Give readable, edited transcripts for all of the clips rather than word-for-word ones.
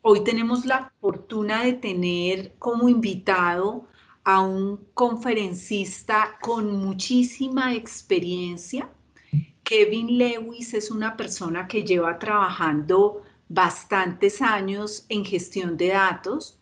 Hoy tenemos la fortuna de tener como invitado a un conferencista con muchísima experiencia. Kevin Lewis es una persona que lleva trabajando bastantes años en gestión de datos.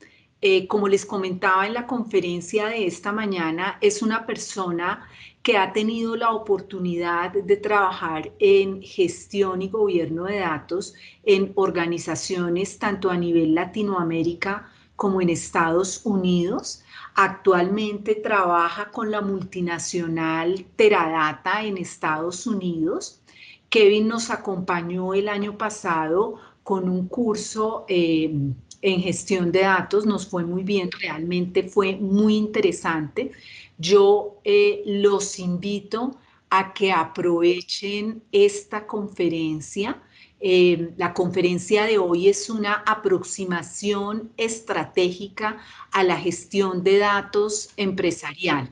Como les comentaba en la conferencia de esta mañana, es una persona que ha tenido la oportunidad de trabajar en gestión y gobierno de datos en organizaciones tanto a nivel Latinoamérica como en Estados Unidos. Actualmente trabaja con la multinacional Teradata en Estados Unidos. Kevin nos acompañó el año pasado con un curso en gestión de datos, nos fue muy bien, realmente fue muy interesante. Yo los invito a que aprovechen esta conferencia. La conferencia de hoy es una aproximación estratégica a la gestión de datos empresarial.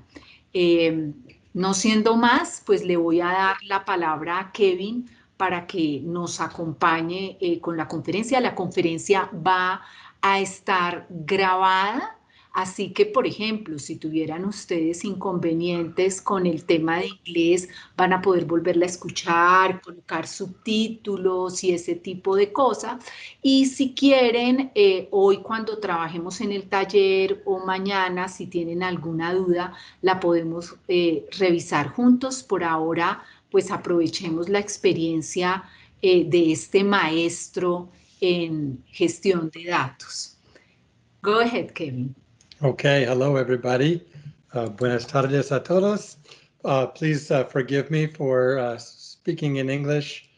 Eh, no siendo más, pues le voy a dar la palabra a Kevin para que nos acompañe con la conferencia. La conferencia va a estar grabada. Así que, por ejemplo, si tuvieran ustedes inconvenientes con el tema de inglés, van a poder volverla a escuchar, colocar subtítulos y ese tipo de cosas. Y si quieren, hoy cuando trabajemos en el taller o mañana, si tienen alguna duda, la podemos revisar juntos. Por ahora, pues aprovechemos la experiencia de este maestro en gestión de datos. Go ahead, Kevin. Okay, hello everybody. Buenas tardes a todos. Please forgive me for speaking in English.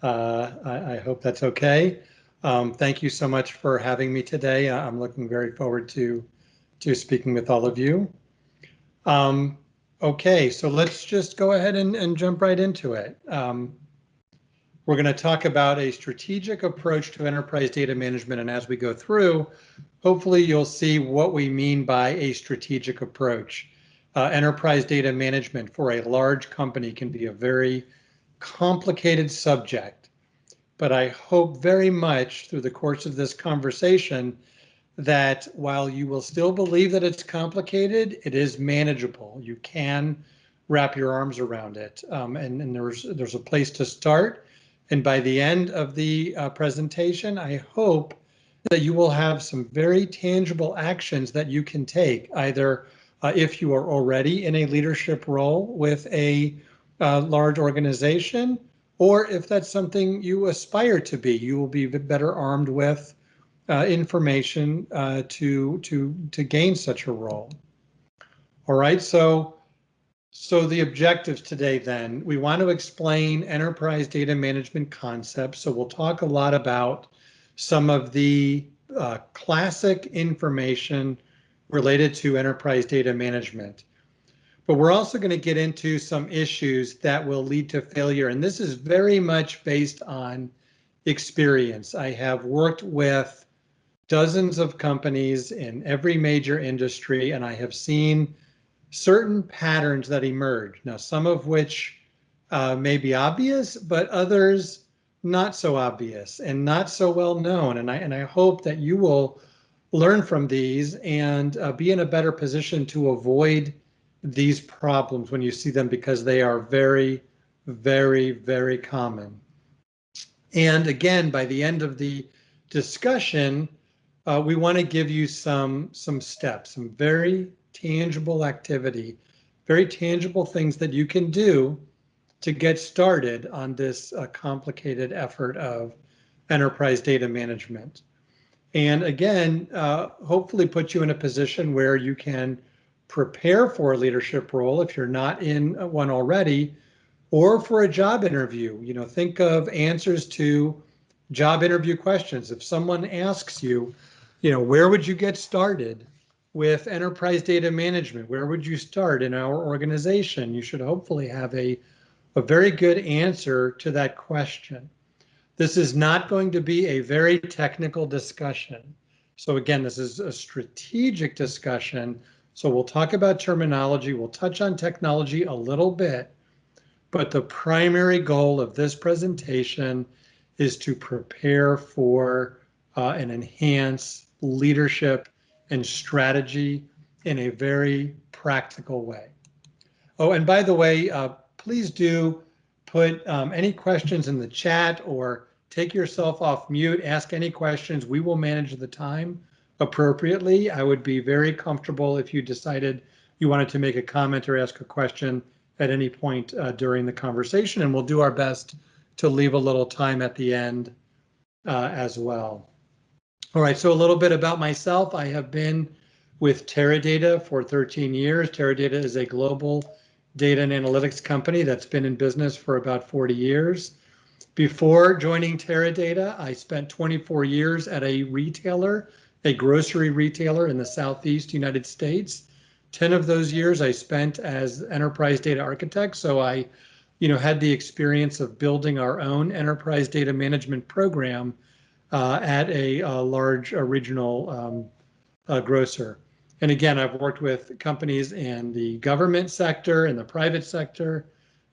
I hope that's okay. Thank you so much for having me today. I'm looking very forward to speaking with all of you. Okay, so let's just go ahead and jump right into it. We're going to talk about a strategic approach to enterprise data management, and as we go through, hopefully you'll see what we mean by a strategic approach. Enterprise data management for a large company can be a very complicated subject, but I hope very much through the course of this conversation that while you will still believe that it's complicated, it is manageable. You can wrap your arms around it, and there's a place to start. And by the end of the presentation, I hope that you will have some very tangible actions that you can take, either if you are already in a leadership role with a large organization, or if that's something you aspire to be, you will be better armed with information to gain such a role. All right, so the objectives today then, we want to explain enterprise data management concepts. So we'll talk a lot about some of the classic information related to enterprise data management. But we're also going to get into some issues that will lead to failure. And this is very much based on experience. I have worked with dozens of companies in every major industry, and I have seen certain patterns that emerge. Now, some of which may be obvious, but others not so obvious and not so well known. And I hope that you will learn from these and be in a better position to avoid these problems when you see them, because they are very, very, very common. And again, by the end of the discussion, we want to give you some steps, some very tangible activity, very tangible things that you can do to get started on this complicated effort of enterprise data management. And again, hopefully put you in a position where you can prepare for a leadership role if you're not in one already, or for a job interview. You know, think of answers to job interview questions. If someone asks you, you know, where would you get started with enterprise data management? Where would you start in our organization? You should hopefully have a very good answer to that question. This is not going to be a very technical discussion. So again, this is a strategic discussion. So we'll talk about terminology, we'll touch on technology a little bit, but the primary goal of this presentation is to prepare for and enhance leadership and strategy in a very practical way. Oh, and by the way, please do put any questions in the chat or take yourself off mute, ask any questions. We will manage the time appropriately. I would be very comfortable if you decided you wanted to make a comment or ask a question at any point during the conversation, and we'll do our best to leave a little time at the end as well. All right, so a little bit about myself. I have been with Teradata for 13 years. Teradata is a global data and analytics company that's been in business for about 40 years. Before joining Teradata, I spent 24 years at a retailer, a grocery retailer in the Southeast United States. 10 of those years I spent as enterprise data architect. So I, had the experience of building our own enterprise data management program at a large regional grocer. And again, I've worked with companies in the government sector, in the private sector,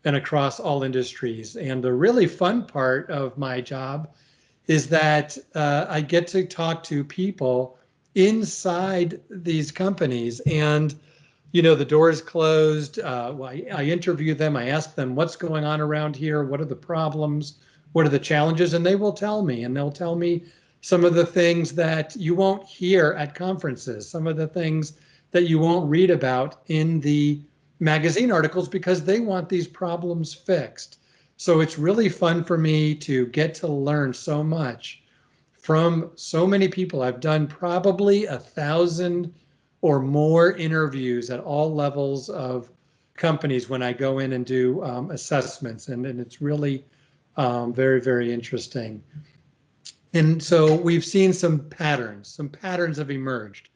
and across all industries. And the really fun part of my job is that I get to talk to people inside these companies, and the door is closed. I interview them. I ask them what's going on around here. What are the problems? What are the challenges? And they will tell me, and they'll tell me some of the things that you won't hear at conferences, some of the things that you won't read about in the magazine articles because they want these problems fixed. So it's really fun for me to get to learn so much from so many people. I've done probably 1,000 or more interviews at all levels of companies when I go in and do assessments, and it's really very, very interesting. And so we've seen some patterns have emerged,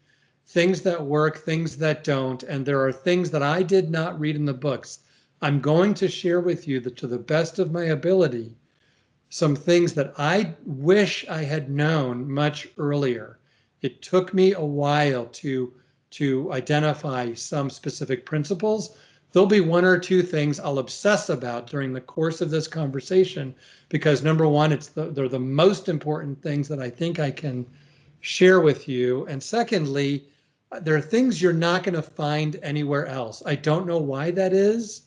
things that work, things that don't, and there are things that I did not read in the books. I'm going to share with you that to the best of my ability, some things that I wish I had known much earlier. It took me a while to identify some specific principles. There'll be one or two things I'll obsess about during the course of this conversation, because number one, they're the most important things that I think I can share with you. And secondly, there are things you're not going to find anywhere else. I don't know why that is.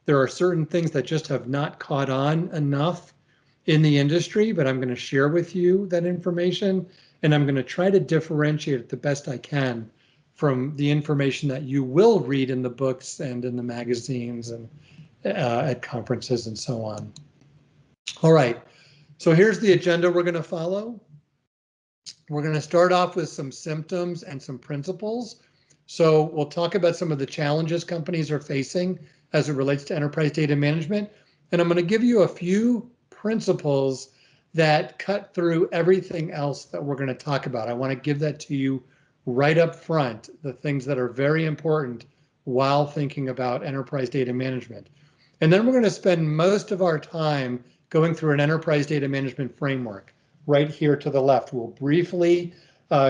There are certain things that just have not caught on enough in the industry, but I'm going to share with you that information, and I'm going to try to differentiate it the best I can from the information that you will read in the books and in the magazines and at conferences and so on. All right, so here's the agenda we're going to follow. We're going to start off with some symptoms and some principles. So we'll talk about some of the challenges companies are facing as it relates to enterprise data management. And I'm going to give you a few principles that cut through everything else that we're going to talk about. I want to give that to you right up front, the things that are very important while thinking about enterprise data management. And then we're going to spend most of our time going through an enterprise data management framework right here to the left. We'll briefly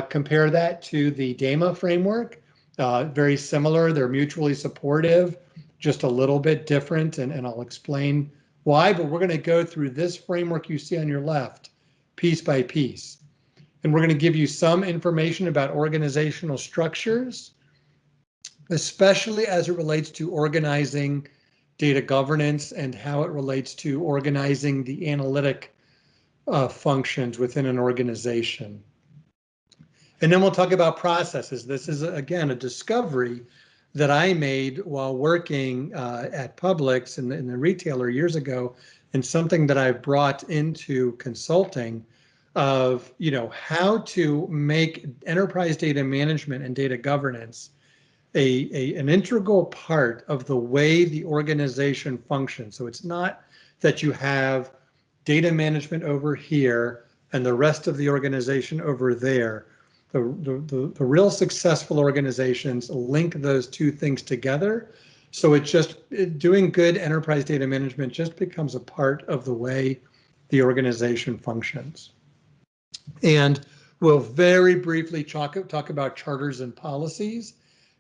compare that to the DAMA framework. Very similar, they're mutually supportive, just a little bit different, and I'll explain why, but we're going to go through this framework you see on your left, piece by piece. And we're going to give you some information about organizational structures, especially as it relates to organizing data governance and how it relates to organizing the analytic functions within an organization. And then we'll talk about processes. This is, again, a discovery that I made while working at Publix in the retailer years ago, and something that I've brought into consulting of, how to make enterprise data management and data governance an integral part of the way the organization functions. So it's not that you have data management over here and the rest of the organization over there. The real successful organizations link those two things together. So doing good enterprise data management just becomes a part of the way the organization functions. And we'll very briefly talk about charters and policies.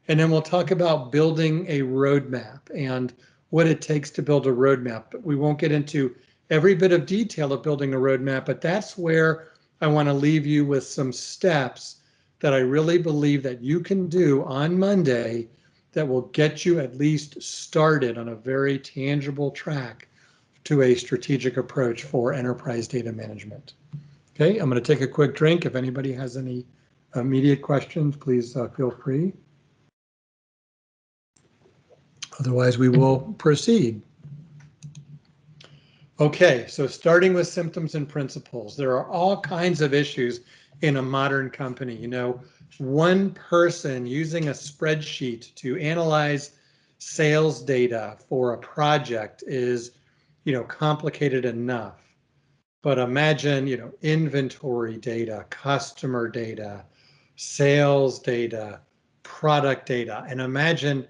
And then we'll talk about building a roadmap and what it takes to build a roadmap. But we won't get into every bit of detail of building a roadmap, but that's where I want to leave you with some steps that I really believe that you can do on Monday that will get you at least started on a very tangible track to a strategic approach for enterprise data management. Okay, I'm going to take a quick drink. If anybody has any immediate questions, please feel free. Otherwise, we will proceed. Okay, so starting with symptoms and principles, there are all kinds of issues in a modern company. You know, one person using a spreadsheet to analyze sales data for a project is, you know, complicated enough. But imagine, you know, inventory data, customer data, sales data, product data, and imagine,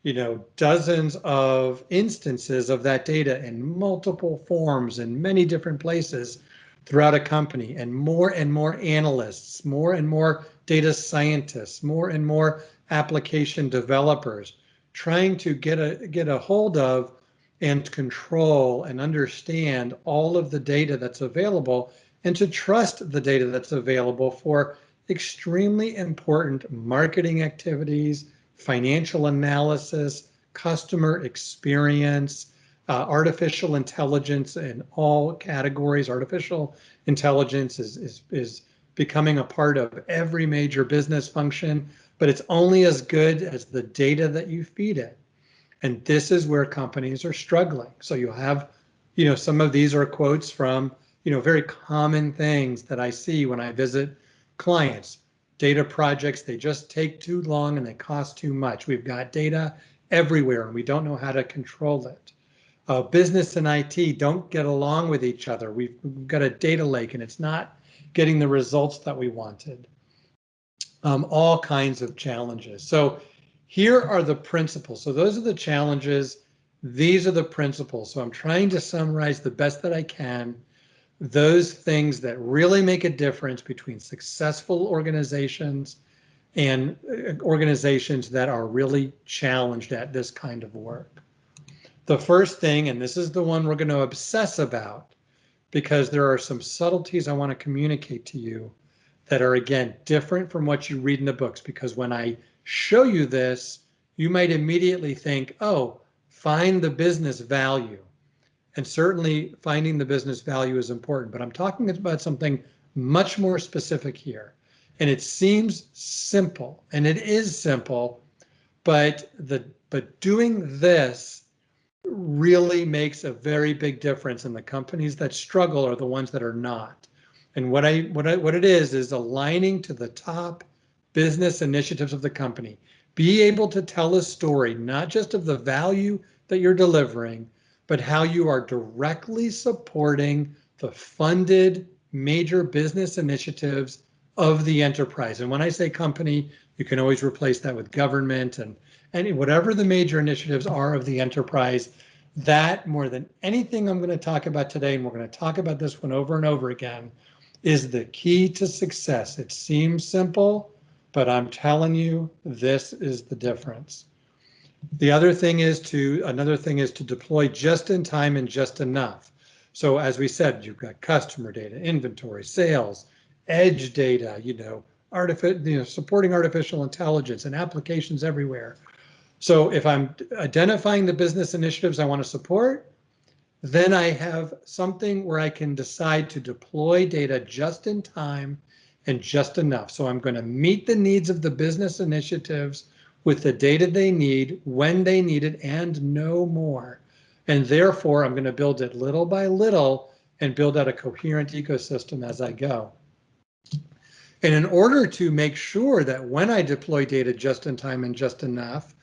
you know, dozens of instances of that data in multiple forms in many different places throughout a company, and more analysts, more and more data scientists, more and more application developers trying to get a hold of and control and understand all of the data that's available, and to trust the data that's available for extremely important marketing activities, financial analysis, customer experience, artificial intelligence in all categories. Artificial intelligence is becoming a part of every major business function, but it's only as good as the data that you feed it. And this is where companies are struggling. So you'll have, you know, some of these are quotes from, you know, very common things that I see when I visit clients. Data projects, they just take too long and they cost too much. We've got data everywhere and we don't know how to control it. Business and IT don't get along with each other. We've got a data lake and it's not getting the results that we wanted. All kinds of challenges. So here are the principles. So those are the challenges. These are the principles. So I'm trying to summarize the best that I can those things that really make a difference between successful organizations and organizations that are really challenged at this kind of work. The first thing, and this is the one we're going to obsess about, because there are some subtleties I want to communicate to you that are, again, different from what you read in the books, because when I show you this, you might immediately think, oh, find the business value. And certainly finding the business value is important, but I'm talking about something much more specific here. And it seems simple, and it is simple, but doing this really makes a very big difference, and the companies that struggle are the ones that are not. And what it is aligning to the top business initiatives of the company. Be able to tell a story, not just of the value that you're delivering, but how you are directly supporting the funded major business initiatives of the enterprise. And when I say company, you can always replace that with government and whatever the major initiatives are of the enterprise. That, more than anything I'm going to talk about today, and we're going to talk about this one over and over again, is the key to success. It seems simple, but I'm telling you, this is the difference. Another thing is to deploy just in time and just enough. So as we said, you've got customer data, inventory, sales, edge data, supporting artificial intelligence and applications everywhere. So if I'm identifying the business initiatives I want to support, then I have something where I can decide to deploy data just in time and just enough. So I'm going to meet the needs of the business initiatives with the data they need, when they need it, and no more. And therefore, I'm going to build it little by little and build out a coherent ecosystem as I go. And in order to make sure that when I deploy data just in time and just enough,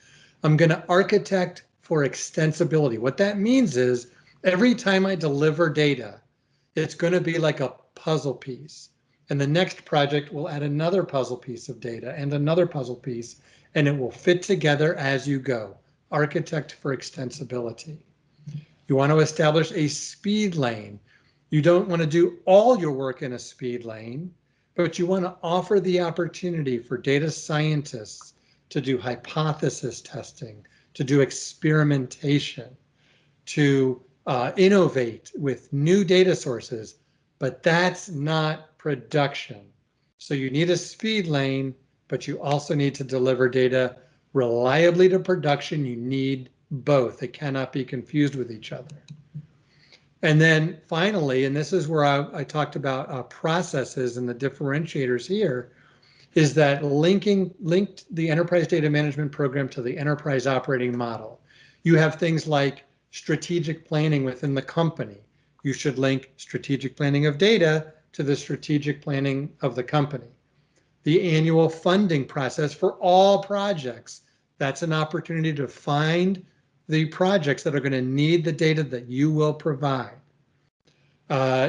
I'm going to architect for extensibility. What that means is every time I deliver data, it's going to be like a puzzle piece. And the next project will add another puzzle piece of data and another puzzle piece, and it will fit together as you go. Architect for extensibility. You want to establish a speed lane. You don't want to do all your work in a speed lane, but you want to offer the opportunity for data scientists to do hypothesis testing, to do experimentation, to innovate with new data sources, but that's not production. So you need a speed lane, but you also need to deliver data reliably to production. You need both. It cannot be confused with each other. And then finally, and this is where I talked about processes and the differentiators here, is that linked the enterprise data management program to the enterprise operating model. You have things like strategic planning within the company. You should link strategic planning of data to the strategic planning of the company. The annual funding process for all projects. That's an opportunity to find the projects that are going to need the data that you will provide.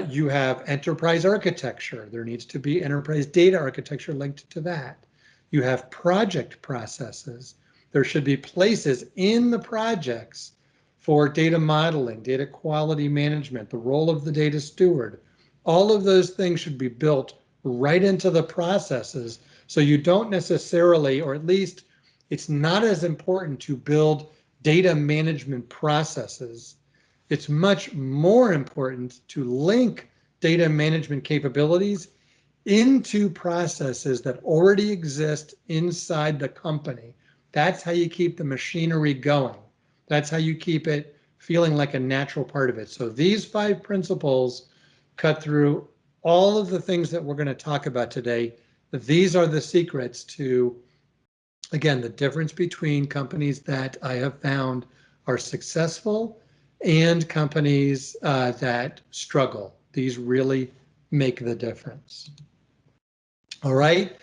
You have enterprise architecture. There needs to be enterprise data architecture linked to that. You have project processes. There should be places in the projects for data modeling, data quality management, the role of the data steward. All of those things should be built right into the processes. So you don't necessarily, or at least it's not as important to build data management processes. It's much more important to link data management capabilities into processes that already exist inside the company. That's how you keep the machinery going. That's how you keep it feeling like a natural part of it. So these 5 principles cut through all of the things that we're going to talk about today. These are the secrets to, again, the difference between companies that I have found are successful and companies that struggle. These really make the difference. All right.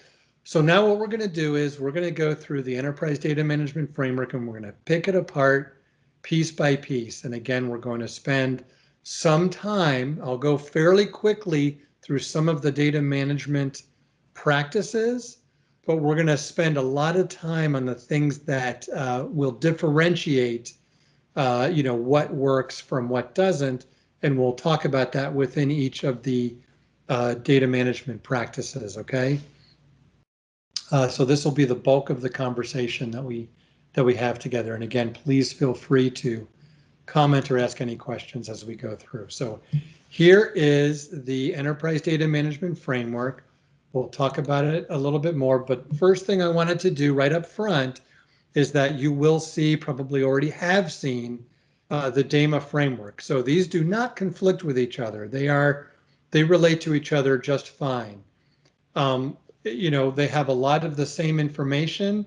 So now what we're going to do is we're going to go through the enterprise data management framework and we're going to pick it apart piece by piece. And again, we're going to spend some time. I'll go fairly quickly through some of the data management practices, but we're going to spend a lot of time on the things that will differentiate what works from what doesn't, and we'll talk about that within each of the data management practices, okay? So this will be the bulk of the conversation that we have together. And again, please feel free to comment or ask any questions as we go through. So here is the enterprise data management framework. We'll talk about it a little bit more, but first thing I wanted to do right up front is that you will see, probably already have seen, the DAMA framework. So these do not conflict with each other. They relate to each other just fine. They have a lot of the same information,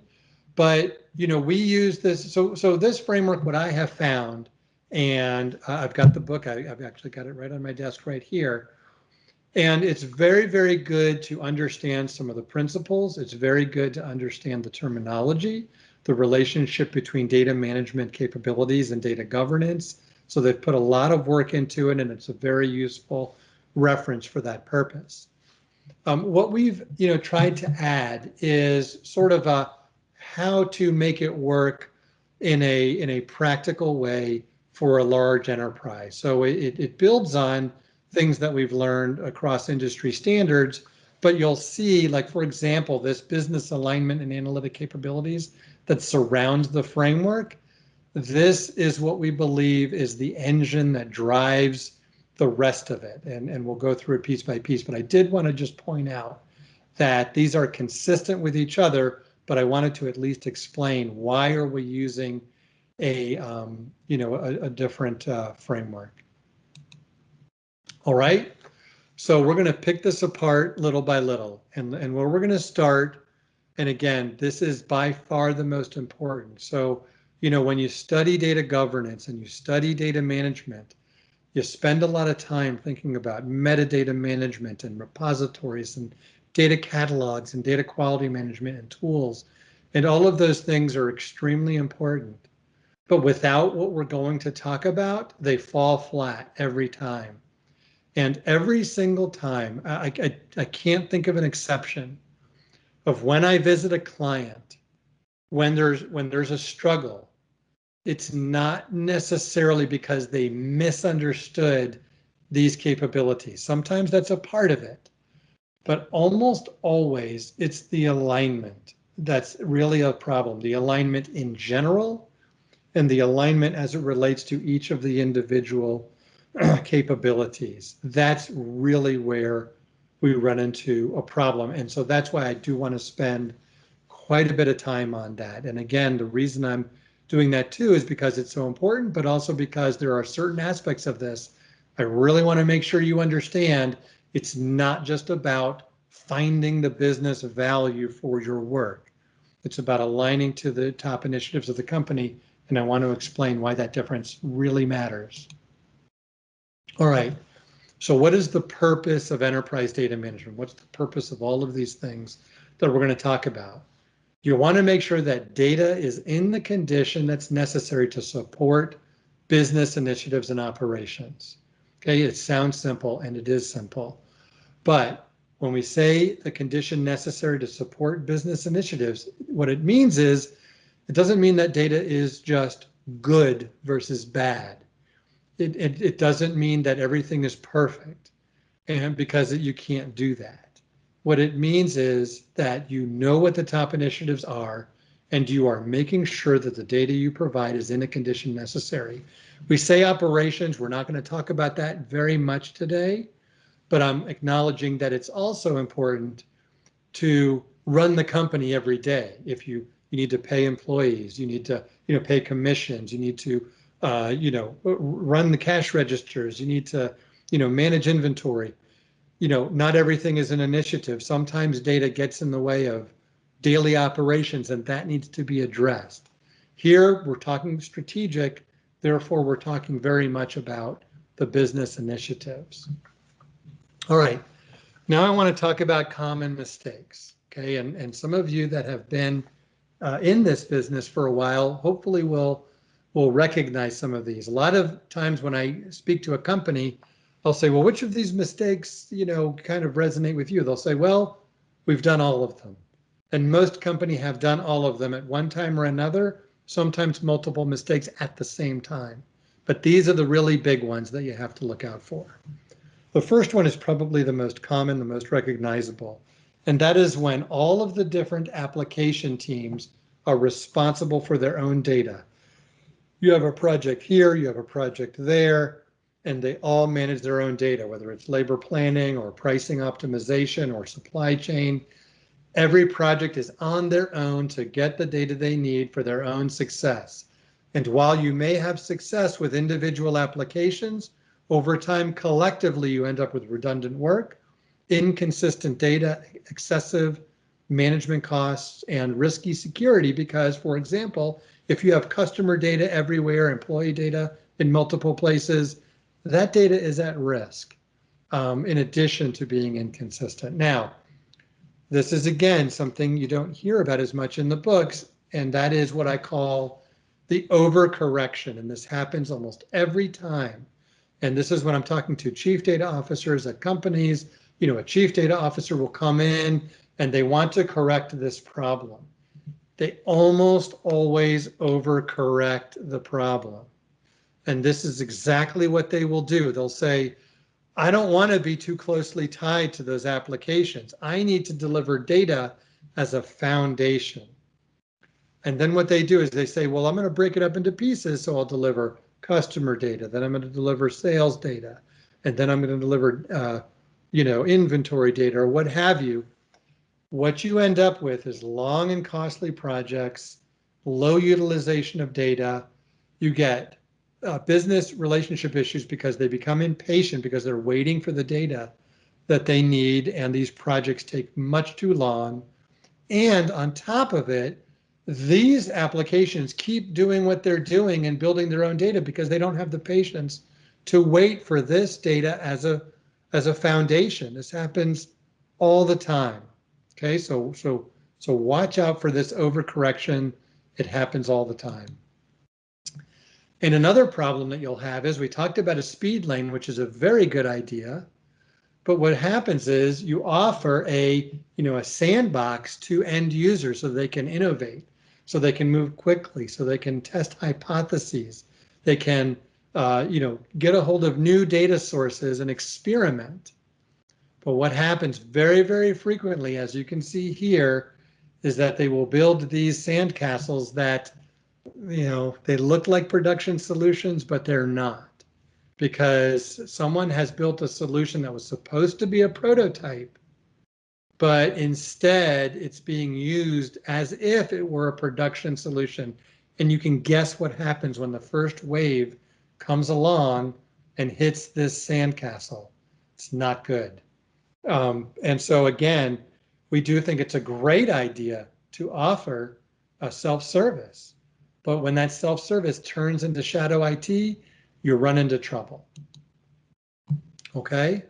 but we use this. So this framework, what I have found, and I've got the book. I've actually got it right on my desk right here. And it's very, very good to understand some of the principles. It's very good to understand the terminology, the relationship between data management capabilities and data governance. So they've put a lot of work into it, and it's a very useful reference for that purpose. What we've tried to add is sort of a how to make it work in a practical way for a large enterprise. So it builds on things that we've learned across industry standards, but you'll see, like, for example, this business alignment and analytic capabilities that surrounds the framework. This is what we believe is the engine that drives the rest of it. And we'll go through it piece by piece, but I did want to just point out that these are consistent with each other, but I wanted to at least explain why are we using a different framework. All right, so we're going to pick this apart little by little, and where we're going to start, and again, this is by far the most important. So, when you study data governance and you study data management, you spend a lot of time thinking about metadata management and repositories and data catalogs and data quality management and tools. And all of those things are extremely important. But without what we're going to talk about, they fall flat every time. And every single time, I can't think of an exception of when I visit a client, when there's a struggle, it's not necessarily because they misunderstood these capabilities. Sometimes that's a part of it, but almost always it's the alignment that's really a problem. The alignment in general and the alignment as it relates to each of the individual capabilities. That's really where we run into a problem. And so that's why I do want to spend quite a bit of time on that. And again, the reason I'm doing that too is because it's so important, but also because there are certain aspects of this I really want to make sure you understand. It's not just about finding the business value for your work. It's about aligning to the top initiatives of the company. And I want to explain why that difference really matters. All right. So what is the purpose of enterprise data management? What's the purpose of all of these things that we're going to talk about? You want to make sure that data is in the condition that's necessary to support business initiatives and operations. Okay, it sounds simple, and it is simple. But when we say the condition necessary to support business initiatives, what it means is it doesn't mean that data is just good versus bad. It doesn't mean that everything is perfect, and because you can't do that. What it means is that you know what the top initiatives are, and you are making sure that the data you provide is in a condition necessary. We say operations, we're not going to talk about that very much today, but I'm acknowledging that it's also important to run the company every day. If you need to pay employees, you need to pay commissions, you need to run the cash registers, you need to manage inventory. Not everything is an initiative. Sometimes data gets in the way of daily operations, and that needs to be addressed. Here we're talking strategic, therefore we're talking very much about the business initiatives. All right, now I want to talk about common mistakes. Okay, and some of you that have been in this business for a while hopefully will recognize some of these. A lot of times when I speak to a company, I'll say, well, which of these mistakes kind of resonate with you? They'll say, well, we've done all of them. And most companies have done all of them at one time or another, sometimes multiple mistakes at the same time. But these are the really big ones that you have to look out for. The first one is probably the most common, the most recognizable. And that is when all of the different application teams are responsible for their own data. You have a project here, you have a project there, and they all manage their own data, whether it's labor planning or pricing optimization or supply chain. Every project is on their own to get the data they need for their own success. And while you may have success with individual applications, over time, collectively, you end up with redundant work, inconsistent data, excessive management costs, and risky security because, for example, if you have customer data everywhere, employee data in multiple places, that data is at risk in addition to being inconsistent. Now, this is, again, something you don't hear about as much in the books, and that is what I call the overcorrection. And this happens almost every time. And this is when I'm talking to chief data officers at companies. A chief data officer will come in and they want to correct this problem. They almost always overcorrect the problem. And this is exactly what they will do. They'll say, I don't want to be too closely tied to those applications. I need to deliver data as a foundation. And then what they do is they say, well, I'm going to break it up into pieces. So I'll deliver customer data, then I'm going to deliver sales data, and then I'm going to deliver inventory data or what have you. What you end up with is long and costly projects, low utilization of data. You get business relationship issues because they become impatient because they're waiting for the data that they need, and these projects take much too long. And on top of it, these applications keep doing what they're doing and building their own data because they don't have the patience to wait for this data as a foundation. This happens all the time. Okay, so watch out for this overcorrection. It happens all the time. And another problem that you'll have is we talked about a speed lane, which is a very good idea. But what happens is you offer a sandbox to end users so they can innovate, so they can move quickly, so they can test hypotheses, they can get a hold of new data sources and experiment. But what happens very, very frequently, as you can see here, is that they will build these sandcastles that they look like production solutions, but they're not. because someone has built a solution that was supposed to be a prototype, but instead it's being used as if it were a production solution. And you can guess what happens when the first wave comes along and hits this sandcastle. It's not good. And so again, we do think it's a great idea to offer a self-service. But when that self-service turns into shadow IT, you run into trouble. Okay?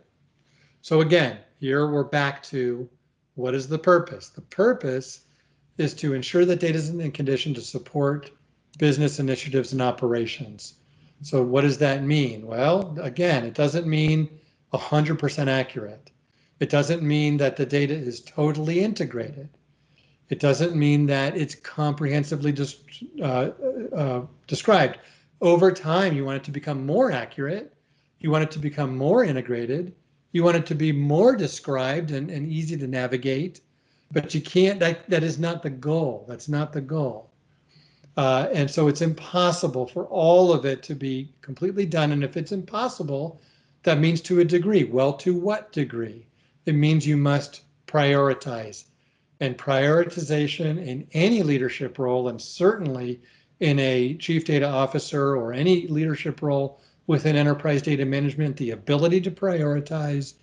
So again, here we're back to what is the purpose? The purpose is to ensure that data is in condition to support business initiatives and operations. So what does that mean? Well, again, it doesn't mean 100% accurate. It doesn't mean that the data is totally integrated. It doesn't mean that it's comprehensively described. Over time, you want it to become more accurate. You want it to become more integrated. You want it to be more described and easy to navigate. But you can't, that is not the goal. That's not the goal. And so it's impossible for all of it to be completely done. And if it's impossible, that means to a degree. Well, to what degree? It means you must prioritize. And prioritization in any leadership role, and certainly in a chief data officer or any leadership role within enterprise data management, the ability to prioritize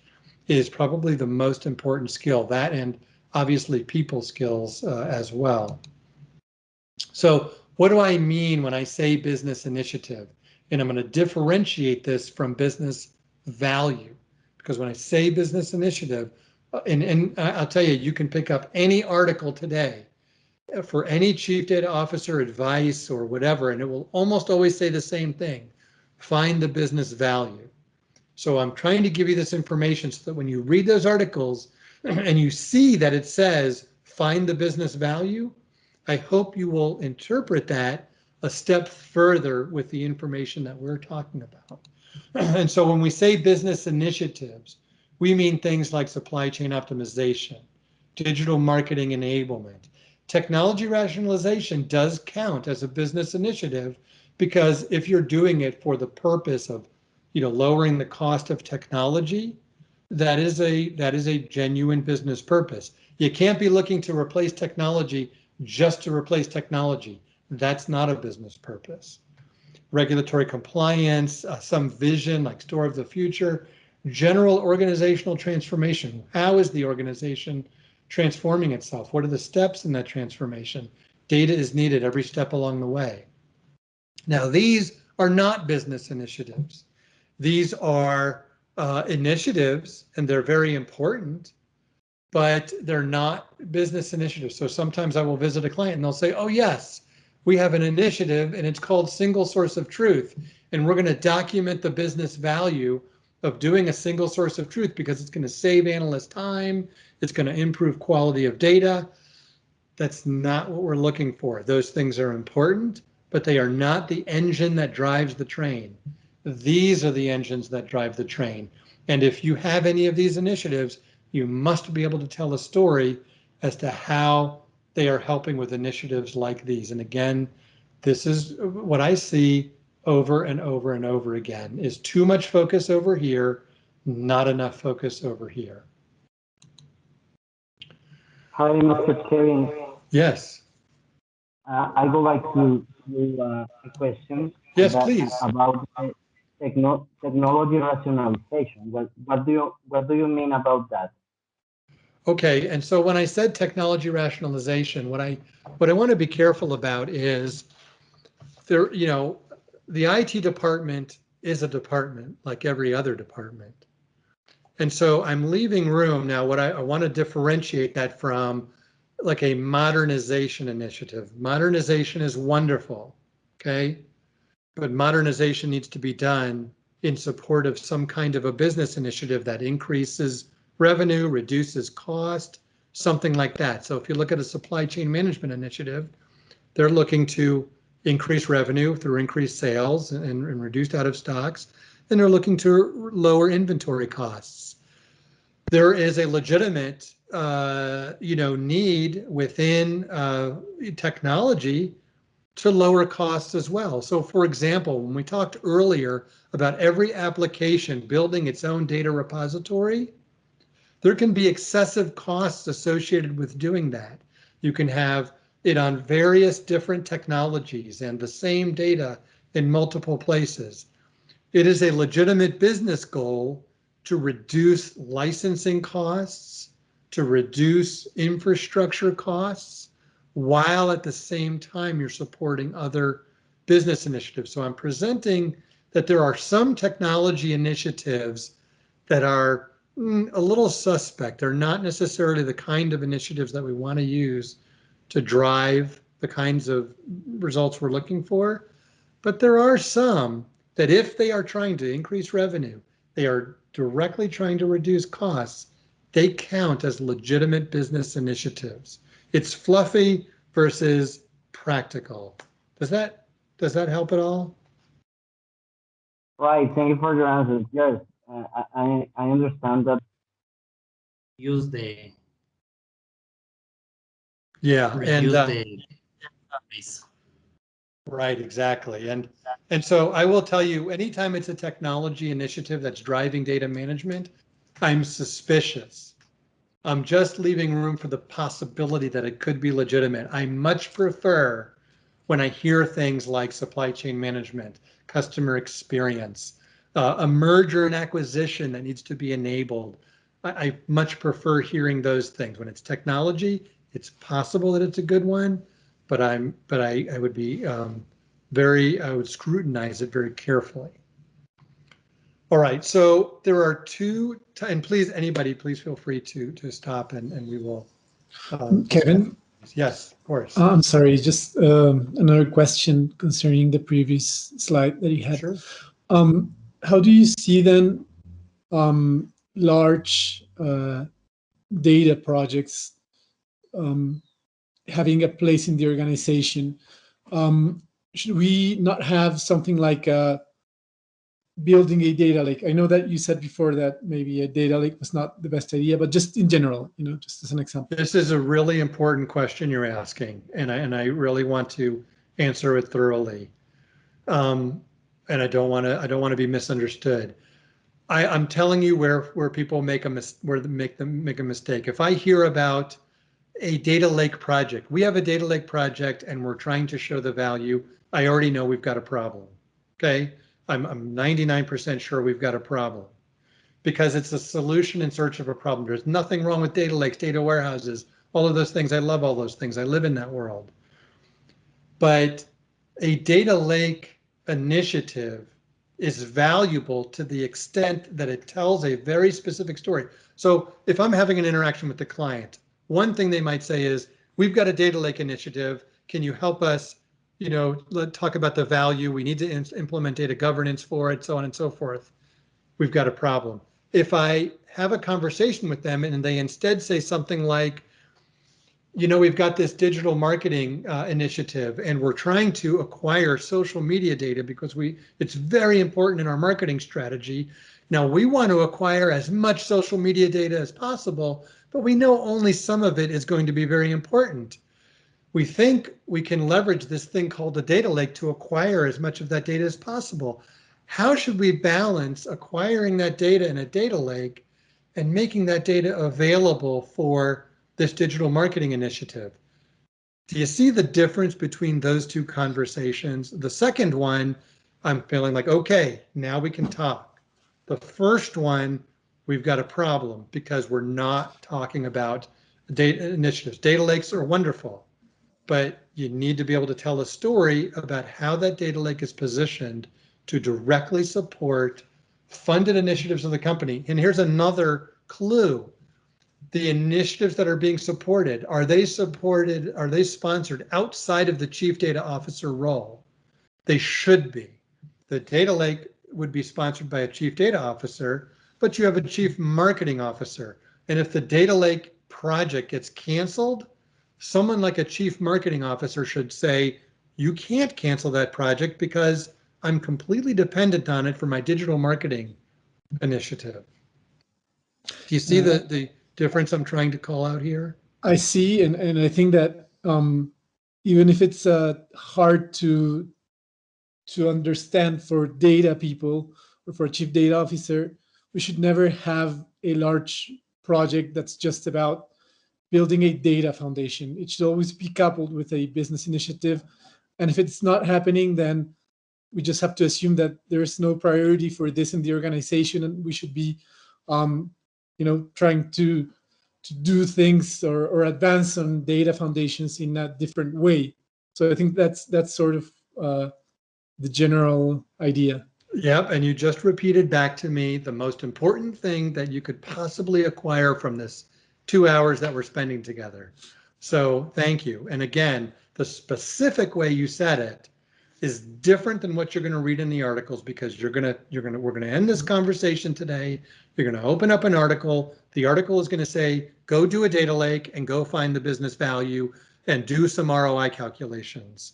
is probably the most important skill. That and obviously people skills as well. So what do I mean when I say business initiative? And I'm going to differentiate this from business value, because when I say business initiative, and I'll tell you, you can pick up any article today for any chief data officer advice or whatever, and it will almost always say the same thing: find the business value. So I'm trying to give you this information so that when you read those articles and you see that it says find the business value, I hope you will interpret that a step further with the information that we're talking about. And so when we say business initiatives, we mean things like supply chain optimization, digital marketing enablement. Technology rationalization does count as a business initiative, because if you're doing it for the purpose of, lowering the cost of technology, that is a genuine business purpose. You can't be looking to replace technology just to replace technology. That's not a business purpose. Regulatory compliance, some vision like store of the future, general organizational transformation. How is the organization transforming itself? What are the steps in that transformation? Data is needed every step along the way. Now, these are not business initiatives. These are initiatives, and they're very important, but they're not business initiatives. So sometimes I will visit a client and they'll say, oh yes, we have an initiative and it's called single source of truth. And we're going to document the business value of doing a single source of truth because it's going to save analysts time. It's going to improve quality of data. That's not what we're looking for. Those things are important, but they are not the engine that drives the train. These are the engines that drive the train. And if you have any of these initiatives, you must be able to tell a story as to how they are helping with initiatives like these. And again, this is what I see over and over and over again, is too much focus over here, not enough focus over here. Hi, Mr. Kevin. Yes. I would like to do a question. Yes, please. About technology rationalization. What do you mean about that? Okay, and so when I said technology rationalization, what I want to be careful about is there, the IT department is a department like every other department. And so I'm leaving room now. What I want to differentiate that from like a modernization initiative. Modernization is wonderful, okay? But modernization needs to be done in support of some kind of a business initiative that increases revenue, reduces cost, something like that. So if you look at a supply chain management initiative, they're looking to increase revenue through increased sales and reduced out of stocks, and they're looking to lower inventory costs. There is a legitimate need within technology to lower costs as well. So for example, when we talked earlier about every application building its own data repository, there can be excessive costs associated with doing that. You can have it on various different technologies and the same data in multiple places. It is a legitimate business goal to reduce licensing costs, to reduce infrastructure costs, while at the same time you're supporting other business initiatives. So I'm presenting that there are some technology initiatives that are a little suspect. They're not necessarily the kind of initiatives that we want to use to drive the kinds of results we're looking for. But there are some that if they are trying to increase revenue, they are directly trying to reduce costs, they count as legitimate business initiatives. It's fluffy versus practical. Does that help at all? Right. Thank you for your answer. Yes, I understand that. Use the Yeah, reduce the price. right, exactly. And so I will tell you, anytime it's a technology initiative that's driving data management, I'm suspicious. I'm just leaving room for the possibility that it could be legitimate. I much prefer when I hear things like supply chain management, customer experience, a merger and acquisition that needs to be enabled. I much prefer hearing those things. When it's technology, it's possible that it's a good one, but I would be I would scrutinize it very carefully. All right, so there are two, and please, anybody, please feel free to stop and we will. Kevin? Yes, of course. I'm sorry, just another question concerning the previous slide that you had. Sure. How do you see then large data projects having a place in the organization? Should we not have something like building a data lake? I know that you said before that maybe a data lake was not the best idea, but just in general, just as an example. This is a really important question you're asking, and I really want to answer it thoroughly. And I don't want to be misunderstood. I'm telling you where people make a mistake. If I hear about a data lake project, we have a data lake project and we're trying to show the value, I already know we've got a problem. Okay, I'm 99% sure we've got a problem, because it's a solution in search of a problem. There's nothing wrong with data lakes, data warehouses, all of those things. I love all those things. I live in that world. But a data lake initiative is valuable to the extent that it tells a very specific story. So if I'm having an interaction with the client, one thing they might say is, we've got a data lake initiative. Can you help us, let's talk about the value. We need to implement data governance for it, so on and so forth. We've got a problem. If I have a conversation with them and they instead say something like, we've got this digital marketing initiative and we're trying to acquire social media data because it's very important in our marketing strategy. Now we want to acquire as much social media data as possible, but we know only some of it is going to be very important. We think we can leverage this thing called a data lake to acquire as much of that data as possible. How should we balance acquiring that data in a data lake and making that data available for this digital marketing initiative? Do you see the difference between those two conversations? The second one, I'm feeling like, okay, now we can talk. The first one, we've got a problem because we're not talking about data initiatives. Data lakes are wonderful, but you need to be able to tell a story about how that data lake is positioned to directly support funded initiatives of the company. And here's another clue. The initiatives that are being supported, are they sponsored outside of the chief data officer role? They should be. The data lake would be sponsored by a chief data officer, but you have a chief marketing officer. And if the data lake project gets canceled, someone like a chief marketing officer should say, you can't cancel that project because I'm completely dependent on it for my digital marketing initiative. Do you see the difference I'm trying to call out here? I see, and I think that even if it's hard to understand for data people or for a chief data officer, we should never have a large project that's just about building a data foundation. It should always be coupled with a business initiative. And if it's not happening, then we just have to assume that there's no priority for this in the organization, and we should be, trying to do things or advance on data foundations in a different way. So I think that's sort of the general idea. Yep, and you just repeated back to me the most important thing that you could possibly acquire from this 2 hours that we're spending together. So thank you. And again, the specific way you said it is different than what you're going to read in the articles, because we're going to end this conversation today. You're going to open up an article. The article is going to say, go do a data lake and go find the business value and do some ROI calculations.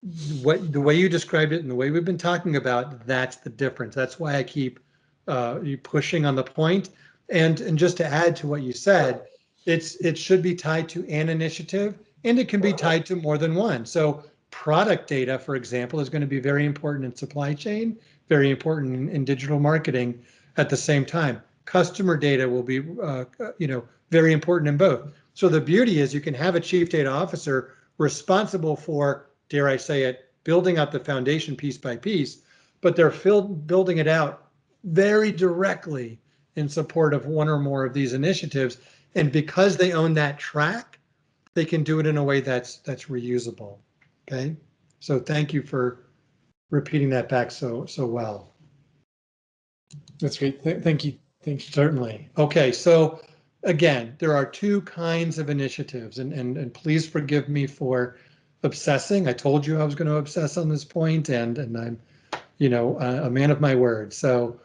The way you described it and the way we've been talking about, that's the difference. That's why I keep pushing on the point. And just to add to what you said, it should be tied to an initiative, and it can be tied to more than one. So product data, for example, is going to be very important in supply chain, very important in digital marketing at the same time. Customer data will be very important in both. So the beauty is you can have a chief data officer responsible for, dare I say it, building out the foundation piece by piece, but they're building it out very directly in support of one or more of these initiatives. And because they own that track, they can do it in a way that's reusable. Okay, so thank you for repeating that back so well. That's great. Thank you. Thank you. Certainly. Okay, so again, there are two kinds of initiatives, and please forgive me for obsessing. I told you I was going to obsess on this point, and I'm, a man of my word. So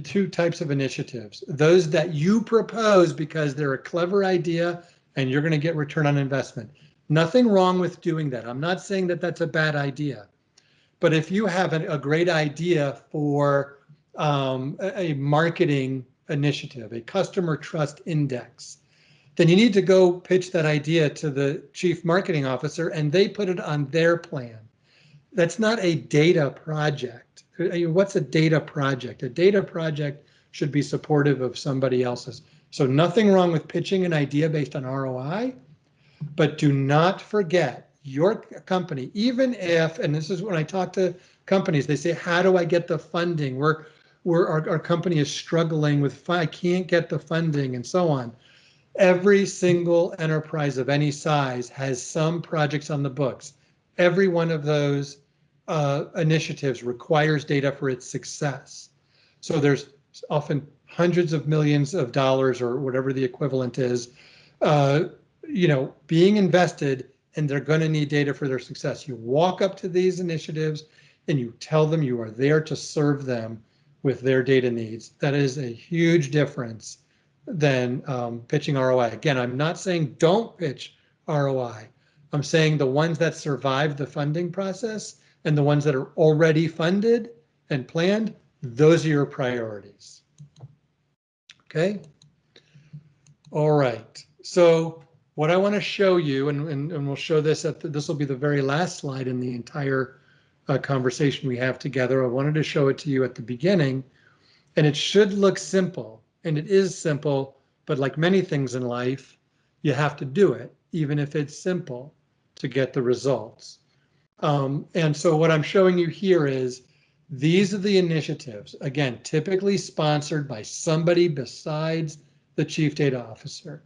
two types of initiatives: those that you propose because they're a clever idea and you're going to get return on investment. Nothing wrong with doing that. I'm not saying that that's a bad idea, but if you have a great idea for a marketing initiative, a customer trust index, then you need to go pitch that idea to the chief marketing officer and they put it on their plan. That's not a data project. What's a data project? A data project should be supportive of somebody else's. So nothing wrong with pitching an idea based on ROI, but do not forget your company, even if, and this is when I talk to companies, they say, how do I get the funding? Our company is struggling with, I can't get the funding and so on. Every single enterprise of any size has some projects on the books. Every one of those initiatives requires data for its success. So there's often hundreds of millions of dollars or whatever the equivalent is, being invested, and they're going to need data for their success. You walk up to these initiatives and you tell them you are there to serve them with their data needs. That is a huge difference than pitching ROI. Again, I'm not saying don't pitch ROI. I'm saying the ones that survive the funding process and the ones that are already funded and planned, those are your priorities. Okay. All right. So what I want to show you, and we'll show this this will be the very last slide in the entire conversation we have together. I wanted to show it to you at the beginning, and it should look simple, and it is simple, but like many things in life, you have to do it, even if it's simple, to get the results. And so what I'm showing you here is these are the initiatives, again, typically sponsored by somebody besides the chief data officer.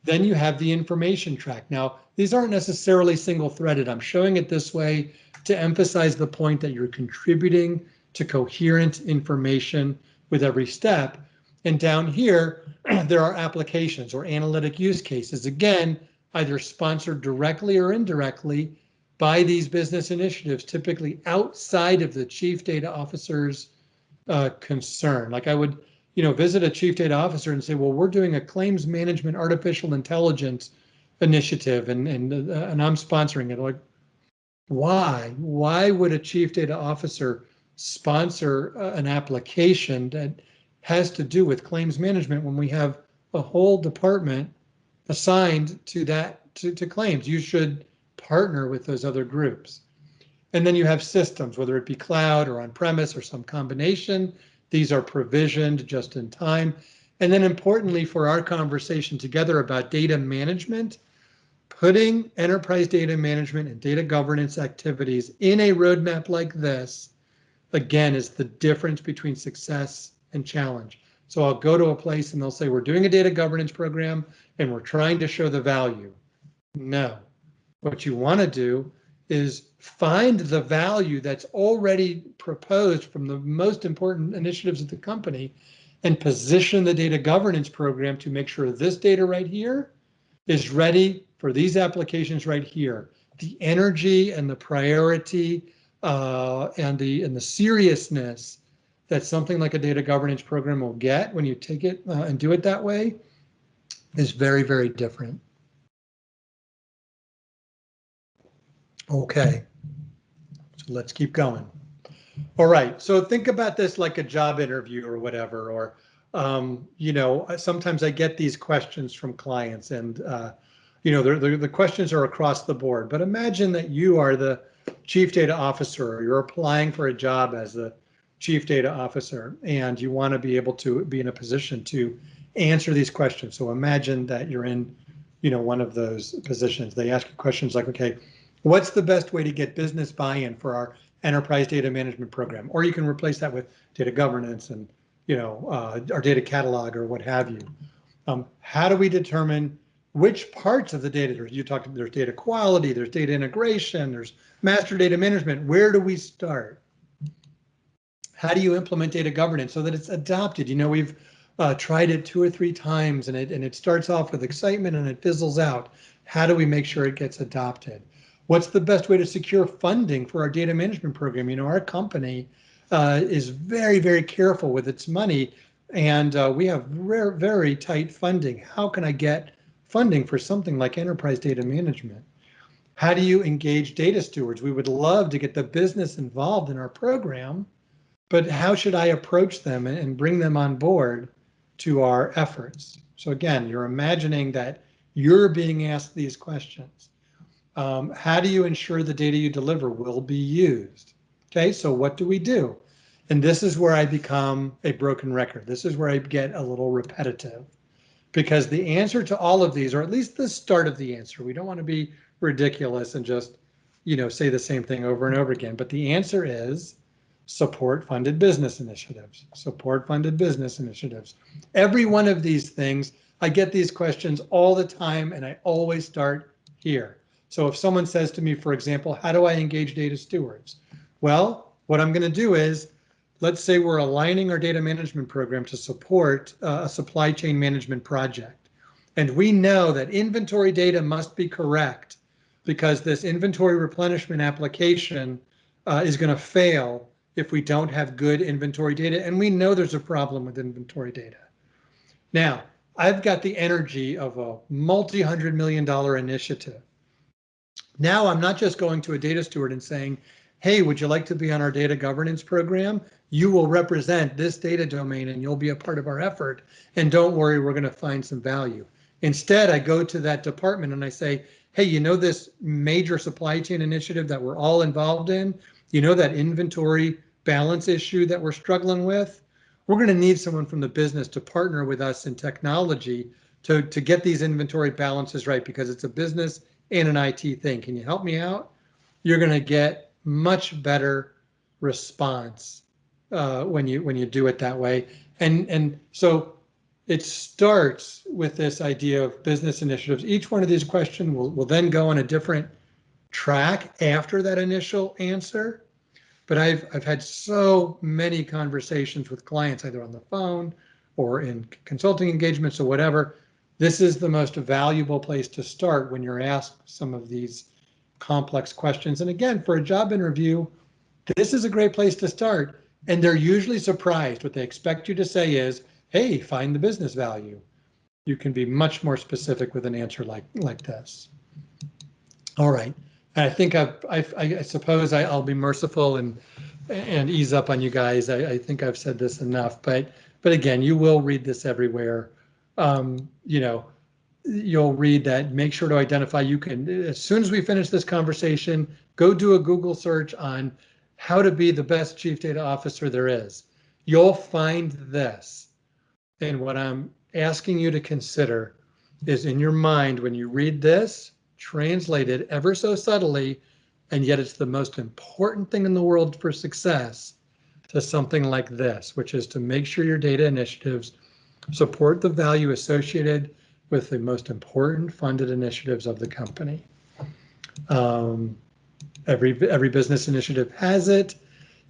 Then you have the information track. Now, these aren't necessarily single-threaded. I'm showing it this way to emphasize the point that you're contributing to coherent information with every step. And down here, there are applications or analytic use cases, again, either sponsored directly or indirectly by these business initiatives, typically outside of the chief data officer's concern. Like I would visit a chief data officer and say, well, we're doing a claims management artificial intelligence initiative and I'm sponsoring it. Like, why? Why would a chief data officer sponsor an application that has to do with claims management when we have a whole department assigned to that, to claims? You should partner with those other groups. And then you have systems, whether it be cloud or on-premise or some combination. These are provisioned just in time. And then importantly for our conversation together about data management, putting enterprise data management and data governance activities in a roadmap like this, again, is the difference between success and challenge. So I'll go to a place and they'll say, we're doing a data governance program and we're trying to show the value. No, what you want to do is find the value that's already proposed from the most important initiatives of the company and position the data governance program to make sure this data right here is ready for these applications right here. The energy and the priority and the seriousness that something like a data governance program will get when you take it and do it that way is very, very different. Okay, so let's keep going. All right, so think about this like a job interview or whatever, or you know, sometimes I get these questions from clients and you know, the questions are across the board, but imagine that you are the chief data officer, or you're applying for a job as the chief data officer, and you want to be able to be in a position to answer these questions. So imagine that you're in, you know, one of those positions. They ask you questions like, okay, what's the best way to get business buy-in for our enterprise data management program? Or you can replace that with data governance and, you know, our data catalog or what have you. How do we determine which parts of the data? There's data quality, there's data integration, there's master data management. Where do we start? How do you implement data governance so that it's adopted? You know, we've tried it 2 or 3 times and it starts off with excitement and it fizzles out. How do we make sure it gets adopted? What's the best way to secure funding for our data management program? You know, our company is very, very careful with its money, and we have very tight funding. How can I get funding for something like enterprise data management? How do you engage data stewards? We would love to get the business involved in our program, but how should I approach them and bring them on board to our efforts? So again, you're imagining that you're being asked these questions. How do you ensure the data you deliver will be used? Okay, so what do we do? And this is where I become a broken record. This is where I get a little repetitive, because the answer to all of these, or at least the start of the answer, we don't want to be ridiculous and just, you know, say the same thing over and over again, but the answer is support funded business initiatives, support funded business initiatives. Every one of these things, I get these questions all the time and I always start here. So if someone says to me, for example, how do I engage data stewards? Well, what I'm going to do is, let's say we're aligning our data management program to support a supply chain management project. And we know that inventory data must be correct because this inventory replenishment application is going to fail if we don't have good inventory data. And we know there's a problem with inventory data. Now, I've got the energy of a multi-$100 million initiative. Now I'm not just going to a data steward and saying, hey, would you like to be on our data governance program? You will represent this data domain and you'll be a part of our effort. And don't worry, we're going to find some value. Instead, I go to that department and I say, hey, you know this major supply chain initiative that we're all involved in? You know that inventory balance issue that we're struggling with? We're going to need someone from the business to partner with us in technology to get these inventory balances right, because it's a business and an IT thing. Can you help me out? You're going to get much better response when you do it that way. And so it starts with this idea of business initiatives. Each one of these questions will then go on a different track after that initial answer. But I've had so many conversations with clients, either on the phone or in consulting engagements or whatever. This is the most valuable place to start when you're asked some of these complex questions. And again, for a job interview, this is a great place to start. And they're usually surprised. What they expect you to say is, hey, find the business value. You can be much more specific with an answer like this. All right. And I think I suppose I'll be merciful and ease up on you guys. I think I've said this enough, but again, you will read this everywhere. You know, you'll read that make sure to identify, you can, as soon as we finish this conversation, go do a Google search on how to be the best chief data officer there is. You'll find this. And what I'm asking you to consider is, in your mind, when you read this, translate it ever so subtly, and yet it's the most important thing in the world for success, to something like this, which is to make sure your data initiatives support the value associated with the most important funded initiatives of the company. Every business initiative has it.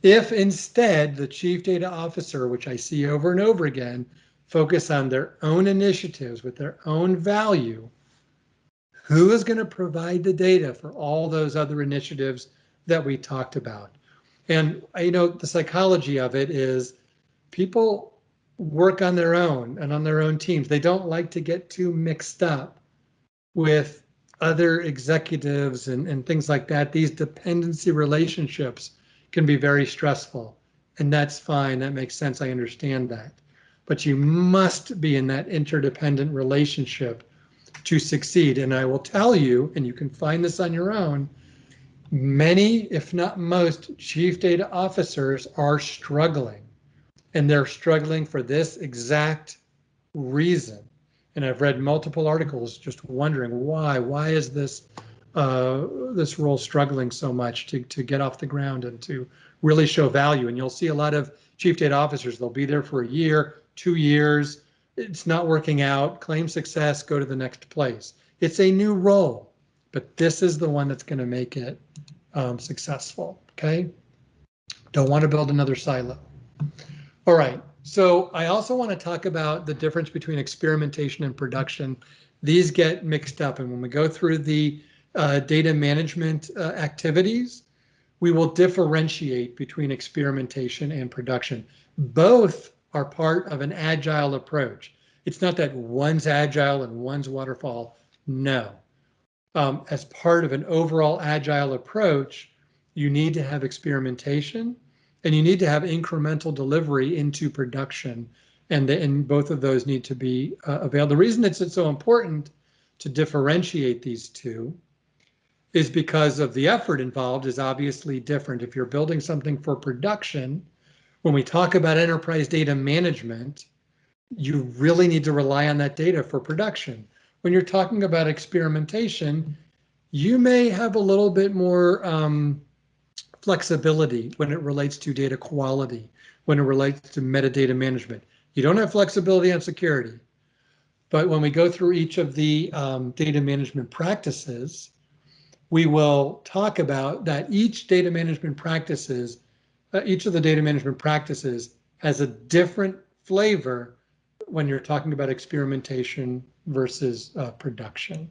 If instead the chief data officer, which I see over and over again, focus on their own initiatives with their own value, who is going to provide the data for all those other initiatives that we talked about? And the psychology of it is people work on their own and on their own teams. They don't like to get too mixed up with other executives and things like that. These dependency relationships can be very stressful, and that's fine. That makes sense. I understand that. But you must be in that interdependent relationship to succeed. And I will tell you, and you can find this on your own, many, if not most, chief data officers are struggling. And they're struggling for this exact reason. And I've read multiple articles just wondering why is this this role struggling so much to get off the ground and to really show value. And you'll see a lot of chief data officers, they'll be there for a year, 2 years, it's not working out, claim success, go to the next place. It's a new role, but this is the one that's going to make it successful, okay? Don't want to build another silo. All right, so I also want to talk about the difference between experimentation and production. These get mixed up, and when we go through the data management activities, we will differentiate between experimentation and production. Both are part of an agile approach. It's not that one's agile and one's waterfall. No. As part of an overall agile approach, you need to have experimentation and you need to have incremental delivery into production. And both of those need to be available. The reason it's so important to differentiate these two is because of the effort involved is obviously different. If you're building something for production, when we talk about enterprise data management, you really need to rely on that data for production. When you're talking about experimentation, you may have a little bit more flexibility when it relates to data quality, when it relates to metadata management. You don't have flexibility on security. But when we go through each of the data management practices, we will talk about that each of the data management practices has a different flavor when you're talking about experimentation versus production.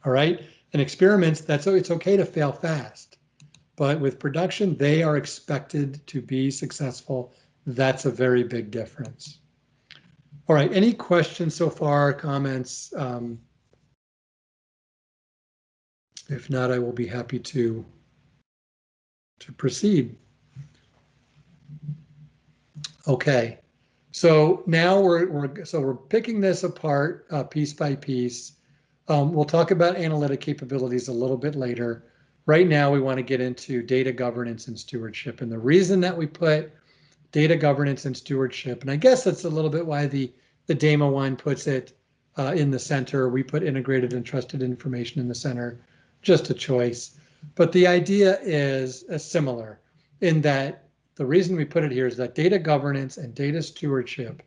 All right, and experiments, it's okay to fail fast, but with production, they are expected to be successful. That's a very big difference. All right, any questions so far, comments? If not, I will be happy to proceed. Okay, so now we're picking this apart piece by piece. We'll talk about analytic capabilities a little bit later. Right now, we want to get into data governance and stewardship. And the reason that we put data governance and stewardship, and I guess that's a little bit why the DAMA one puts it in the center. We put integrated and trusted information in the center, just a choice. But the idea is similar in that the reason we put it here is that data governance and data stewardship,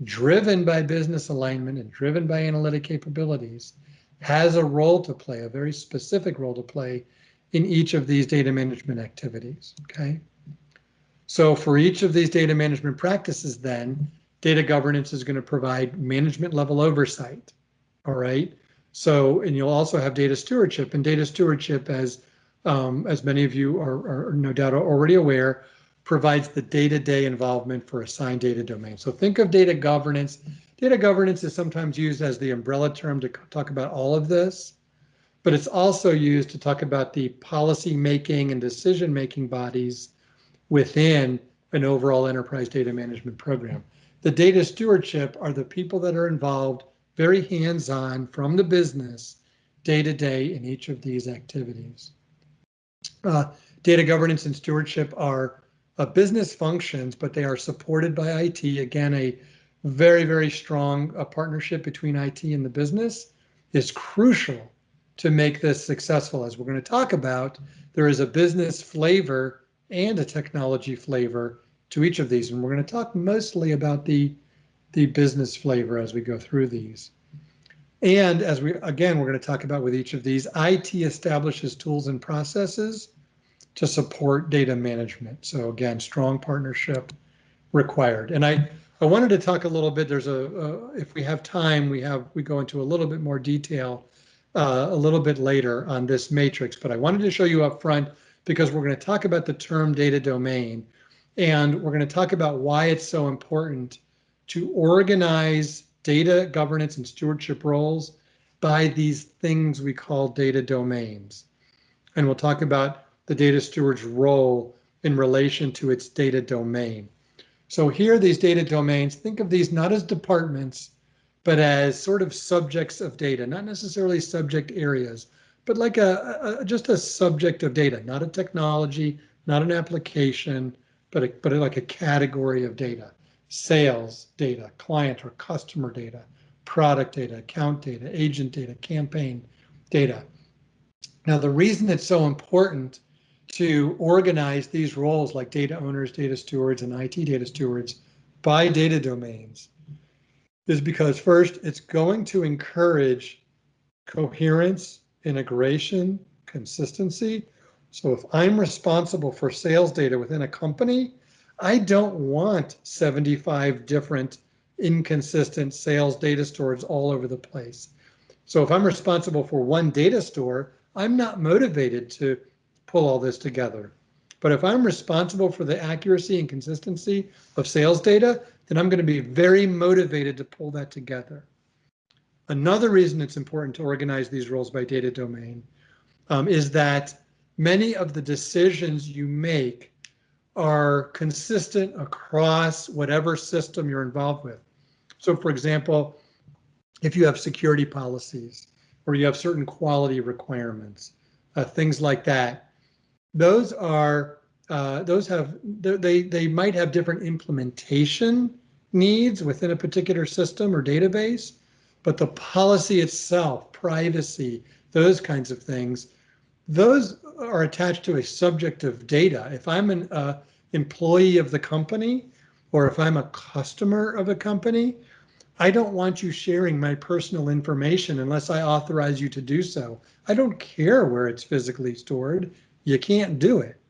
driven by business alignment and driven by analytic capabilities, has a role to play, a very specific role to play in each of these data management activities, okay? So for each of these data management practices then, data governance is going to provide management level oversight, all right? So, and you'll also have data stewardship, and data stewardship, as many of you are no doubt already aware, provides the day-to-day involvement for assigned data domains. So think of data governance. Data governance is sometimes used as the umbrella term to talk about all of this, but it's also used to talk about the policy-making and decision-making bodies within an overall enterprise data management program. The data stewardship are the people that are involved very hands-on from the business day to day in each of these activities. Data governance and stewardship are business functions, but they are supported by IT. Again, a very, very strong partnership between IT and the business is crucial to make this successful. As we're going to talk about, there is a business flavor and a technology flavor to each of these. And we're going to talk mostly about the business flavor as we go through these. And as we're going to talk about with each of these, IT establishes tools and processes to support data management. So again, strong partnership required. And I wanted to talk a little bit, there's if we have time, we go into a little bit more detail a little bit later on this matrix, but I wanted to show you up front because we're going to talk about the term data domain, and we're going to talk about why it's so important to organize data governance and stewardship roles by these things we call data domains. And we'll talk about the data steward's role in relation to its data domain. So here, these data domains, think of these not as departments, but as sort of subjects of data, not necessarily subject areas, but like just a subject of data, not a technology, not an application, but like a category of data. Sales data, client or customer data, product data, account data, agent data, campaign data. Now, the reason it's so important to organize these roles like data owners, data stewards, and IT data stewards by data domains is because first, it's going to encourage coherence, integration, consistency. So if I'm responsible for sales data within a company, I don't want 75 different inconsistent sales data stores all over the place. So if I'm responsible for one data store, I'm not motivated to pull all this together. But if I'm responsible for the accuracy and consistency of sales data, then I'm going to be very motivated to pull that together. Another reason it's important to organize these roles by data domain is that many of the decisions you make are consistent across whatever system you're involved with. So for example, if you have security policies or you have certain quality requirements, things like that, they might have different implementation needs within a particular system or database, but the policy itself, privacy, those kinds of things, those are attached to a subject of data. If I'm an employee of the company, or if I'm a customer of a company, I don't want you sharing my personal information unless I authorize you to do so. I don't care where it's physically stored. You can't do it.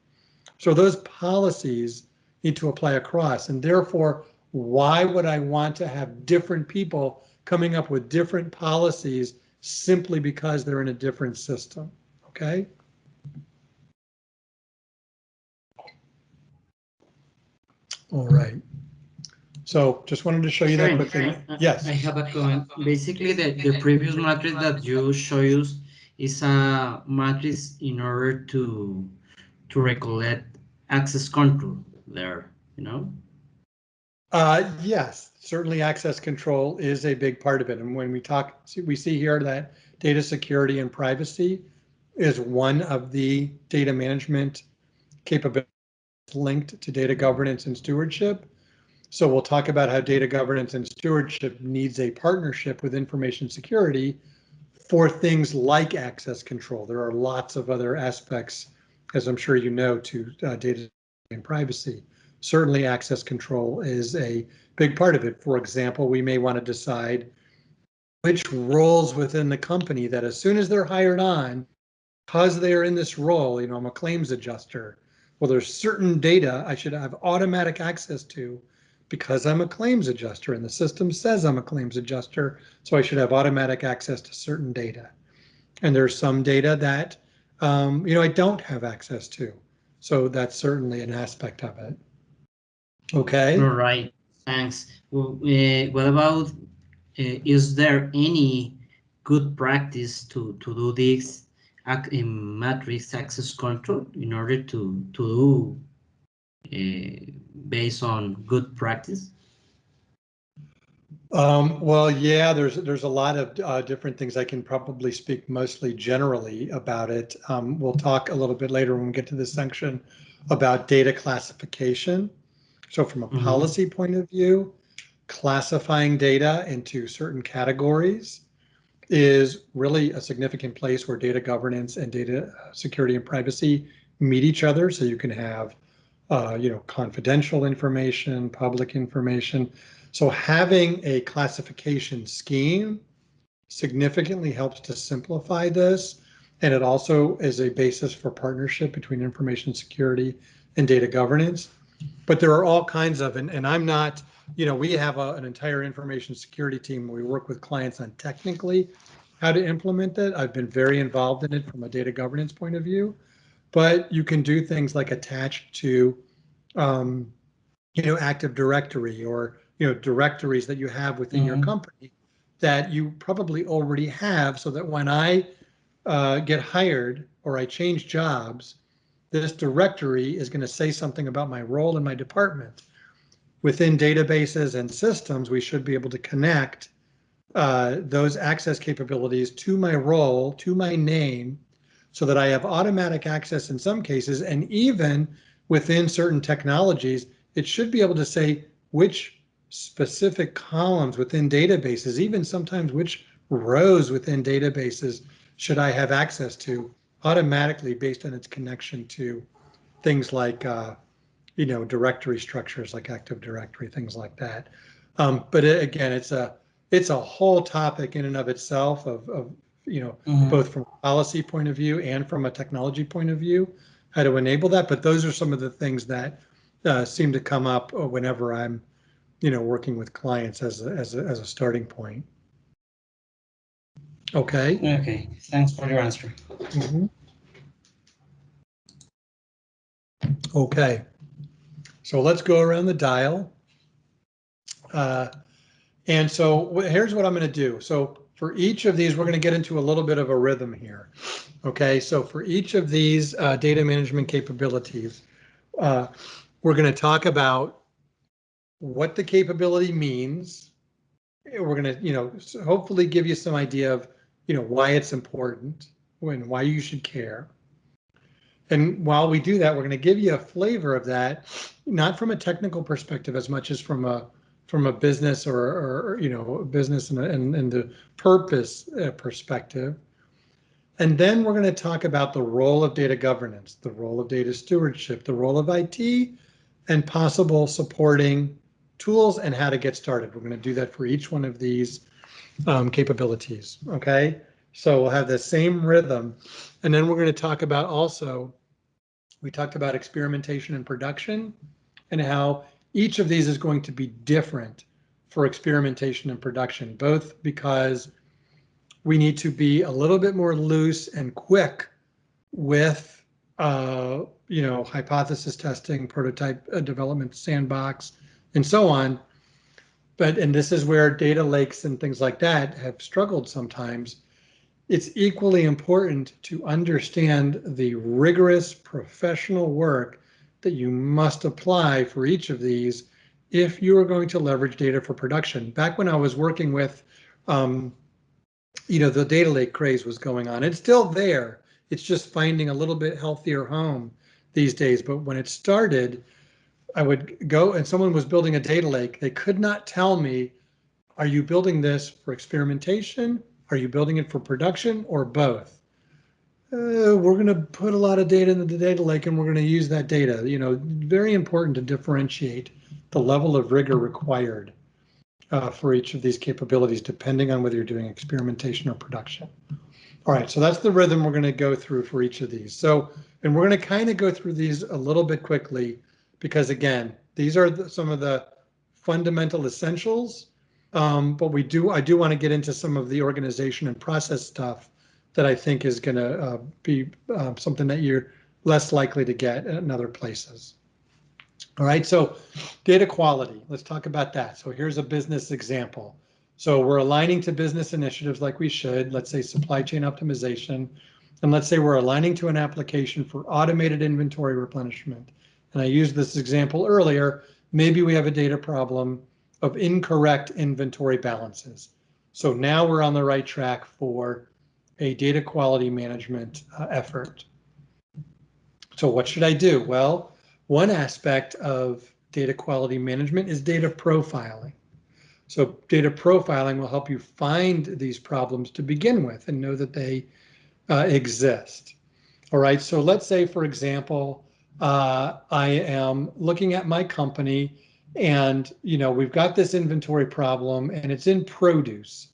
So those policies need to apply across, and therefore, why would I want to have different people coming up with different policies simply because they're in a different system? Okay. All right. So just wanted to show you that quick thing. Yes. I have a comment. Basically, the previous matrix that you show us is a matrix in order to recollect access control there, you know? Yes, certainly access control is a big part of it. And when we talk, we see here that data security and privacy is one of the data management capabilities linked to data governance and stewardship. So we'll talk about how data governance and stewardship needs a partnership with information security for things like access control. There are lots of other aspects, as I'm sure you know, to data and privacy. Certainly access control is a big part of it. For example, we may want to decide which roles within the company that as soon as they're hired on, because they are in this role, you know, I'm a claims adjuster. Well, there's certain data I should have automatic access to because I'm a claims adjuster and the system says I'm a claims adjuster, so I should have automatic access to certain data. And there's some data that, you know, I don't have access to. So that's certainly an aspect of it. Okay. All right, thanks. Well, what about, is there any good practice to do this in matrix access control in order to do based on good practice? Well, yeah, there's a lot of different things. I can probably speak mostly generally about it. We'll talk a little bit later when we get to this section about data classification. So from a policy point of view, classifying data into certain categories is really a significant place where data governance and data security and privacy meet each other. So you can have confidential information, public information. So having a classification scheme significantly helps to simplify this. And it also is a basis for partnership between information security and data governance. But there are all kinds of, and I'm not, we have an entire information security team. We work with clients on technically how to implement it. I've been very involved in it from a data governance point of view. But you can do things like attach to Active Directory or, directories that you have within your company that you probably already have, so that when I get hired or I change jobs, this directory is going to say something about my role in my department. Within databases and systems, we should be able to connect those access capabilities to my role, to my name, so that I have automatic access in some cases, and even within certain technologies, it should be able to say which specific columns within databases, even sometimes which rows within databases should I have access to automatically based on its connection to things like directory structures like Active Directory, things like that. But again, it's a whole topic in and of itself of both from a policy point of view and from a technology point of view, how to enable that. But those are some of the things that seem to come up whenever I'm working with clients as a starting point. Okay. Okay, thanks for your answer. Okay, so let's go around the dial. And so here's what I'm going to do. So for each of these, we're going to get into a little bit of a rhythm here. Okay, so for each of these data management capabilities, we're going to talk about what the capability means. We're going to, hopefully give you some idea of, why it's important and why you should care. And while we do that, we're going to give you a flavor of that, not from a technical perspective as much as from a business or business and the purpose perspective. And then we're going to talk about the role of data governance, the role of data stewardship, the role of IT, and possible supporting tools and how to get started. We're going to do that for each one of these capabilities. Okay, so we'll have the same rhythm. And then we're going to talk about also, we talked about experimentation and production and how each of these is going to be different for experimentation and production, both because we need to be a little bit more loose and quick with hypothesis testing, prototype development, sandbox, and so on. And this is where data lakes and things like that have struggled sometimes. It's equally important to understand the rigorous professional work that you must apply for each of these if you are going to leverage data for production. Back when I was working with, the data lake craze was going on. It's still there. It's just finding a little bit healthier home these days. But when it started, I would go and someone was building a data lake. They could not tell me, are you building this for experimentation? Are you building it for production, or both? We're going to put a lot of data into the data lake and we're going to use that data. Very important to differentiate the level of rigor required for each of these capabilities, depending on whether you're doing experimentation or production. All right, so that's the rhythm we're going to go through for each of these. So, and we're going to kind of go through these a little bit quickly because, again, these are some of the fundamental essentials. But I do want to get into some of the organization and process stuff that I think is going to be something that you're less likely to get in other places. All right, so data quality, let's talk about that. So here's a business example. So we're aligning to business initiatives like we should, let's say supply chain optimization, and let's say we're aligning to an application for automated inventory replenishment. And I used this example earlier. Maybe we have a data problem of incorrect inventory balances. So now we're on the right track for a data quality management effort. So what should I do? Well, one aspect of data quality management is data profiling. So data profiling will help you find these problems to begin with and know that they exist. All right, so let's say, for example, I am looking at my company and, we've got this inventory problem and it's in produce.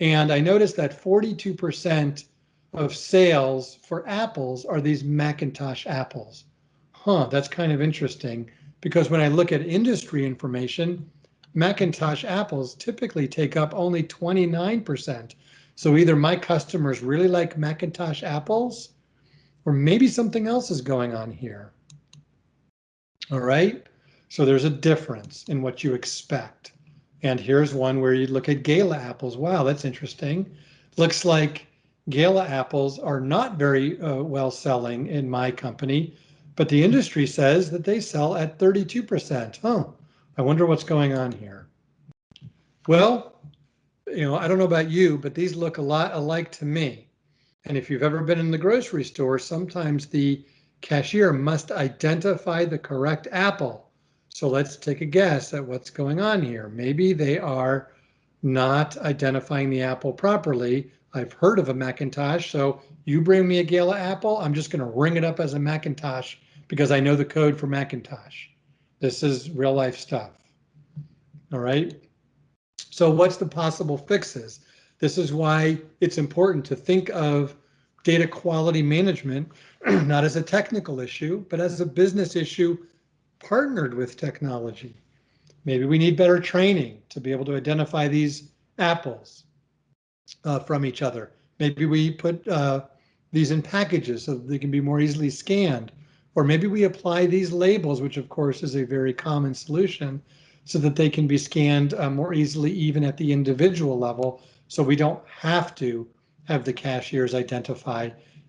And I noticed that 42% of sales for apples are these Macintosh apples. That's kind of interesting, because when I look at industry information, Macintosh apples typically take up only 29%. So either my customers really like Macintosh apples, or maybe something else is going on here. All right, so there's a difference in what you expect. And here's one where you look at Gala apples. Wow, that's interesting. Looks like Gala apples are not very well selling in my company, but the industry says that they sell at 32%. I wonder what's going on here. Well, I don't know about you, but these look a lot alike to me. And if you've ever been in the grocery store, sometimes the cashier must identify the correct apple. So let's take a guess at what's going on here. Maybe they are not identifying the apple properly. I've heard of a Macintosh, so you bring me a Gala apple, I'm just going to ring it up as a Macintosh because I know the code for Macintosh. This is real life stuff. All right. So what's the possible fixes? This is why it's important to think of data quality management not as a technical issue, but as a business issue partnered with technology. Maybe we need better training to be able to identify these apples from each other. Maybe we put these in packages so they can be more easily scanned. Or maybe we apply these labels, which of course is a very common solution, so that they can be scanned more easily even at the individual level, so we don't have to have the cashiers identify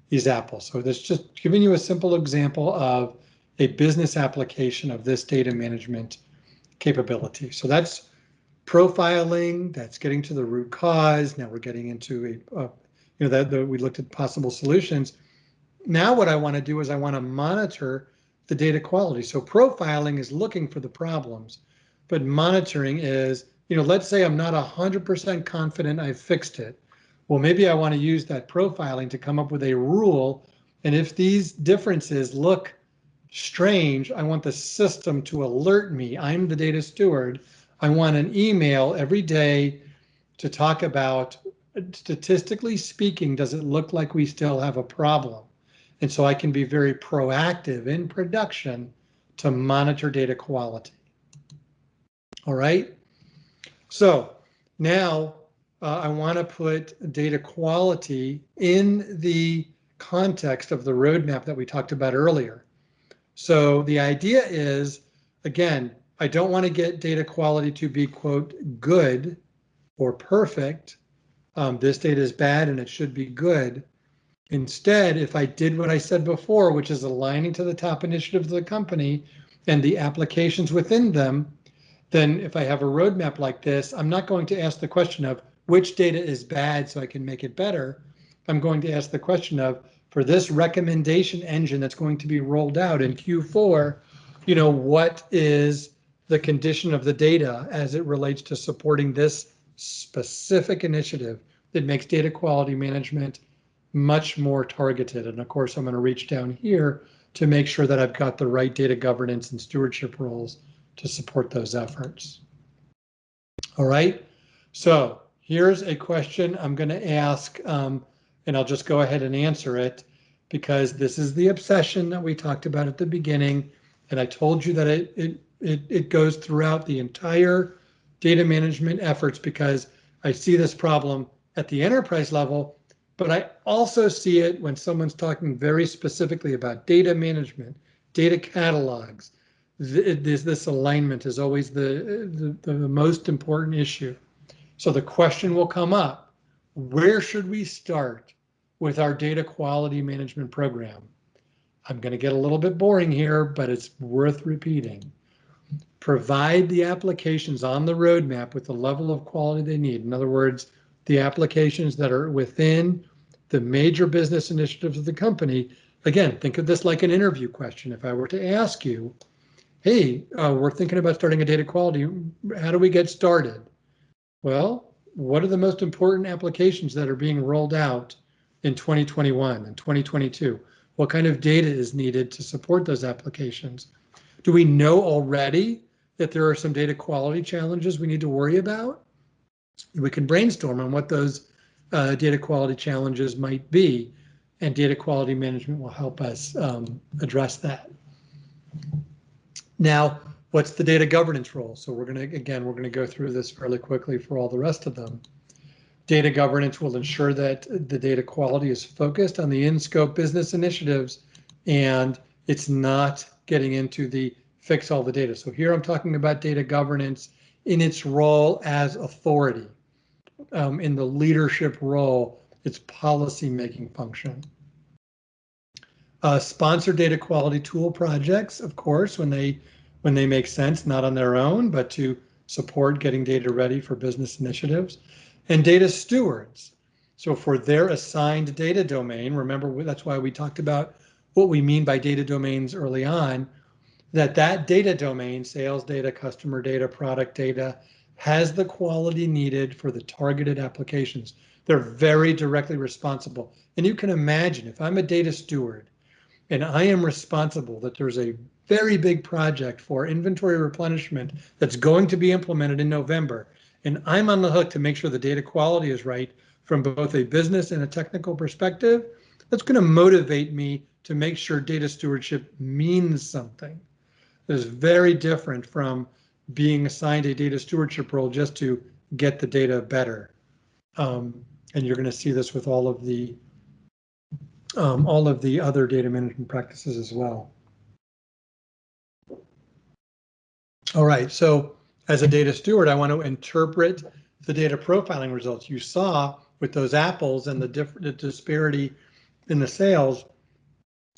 these apples. So that's just giving you a simple example of a business application of this data management capability. So that's profiling, that's getting to the root cause. Now we're getting into we looked at possible solutions. Now what I want to do is I want to monitor the data quality. So profiling is looking for the problems, but monitoring is, let's say I'm not 100% confident I've fixed it. Well, maybe I want to use that profiling to come up with a rule. And if these differences look strange, I want the system to alert me. I'm the data steward. I want an email every day to talk about, statistically speaking, does it look like we still have a problem? And so I can be very proactive in production to monitor data quality. All right. So now I want to put data quality in the context of the roadmap that we talked about earlier. So the idea is, again, I don't want to get data quality to be, quote, good or perfect. This data is bad and it should be good. Instead, if I did what I said before, which is aligning to the top initiatives of the company and the applications within them, then if I have a roadmap like this, I'm not going to ask the question of which data is bad so I can make it better. I'm going to ask the question of, for this recommendation engine that's going to be rolled out in Q4, what is the condition of the data as it relates to supporting this specific initiative that makes data quality management much more targeted. And of course, I'm going to reach down here to make sure that I've got the right data governance and stewardship roles to support those efforts. All right, so here's a question I'm going to ask, and I'll just go ahead and answer it, because this is the obsession that we talked about at the beginning, and I told you that it goes throughout the entire data management efforts, because I see this problem at the enterprise level, but I also see it when someone's talking very specifically about data management, data catalogs. This alignment is always the most important issue. So the question will come up, where should we start with our data quality management program? I'm going to get a little bit boring here, but it's worth repeating. provide the applications on the roadmap with the level of quality they need. In other words, the applications that are within the major business initiatives of the company. Again, think of this like an interview question. If I were to ask you, hey, we're thinking about starting a data quality, how do we get started? Well, what are the most important applications that are being rolled out in 2021 and 2022? What kind of data is needed to support those applications? Do we know already that there are some data quality challenges we need to worry about? We can brainstorm on what those data quality challenges might be, and data quality management will help us address that. Now, what's the data governance role? So we're going to go through this fairly quickly for all the rest of them. Data governance will ensure that the data quality is focused on the in-scope business initiatives, and it's not getting into the fix all the data. So here I'm talking about data governance in its role as authority. In the leadership role, its policy-making function. Sponsor data quality tool projects, of course, when they make sense, not on their own, but to support getting data ready for business initiatives. And data stewards. So for their assigned data domain, remember that's why we talked about what we mean by data domains early on, that data domain, sales data, customer data, product data, has the quality needed for the targeted applications. They're very directly responsible. And you can imagine if I'm a data steward and I am responsible that there's a very big project for inventory replenishment that's going to be implemented in November, and I'm on the hook to make sure the data quality is right from both a business and a technical perspective, that's going to motivate me to make sure data stewardship means something. It's very different from being assigned a data stewardship role just to get the data better. And you're going to see this with all of the other data management practices as well. All right, so as a data steward, I want to interpret the data profiling results. You saw with those apples and the disparity in the sales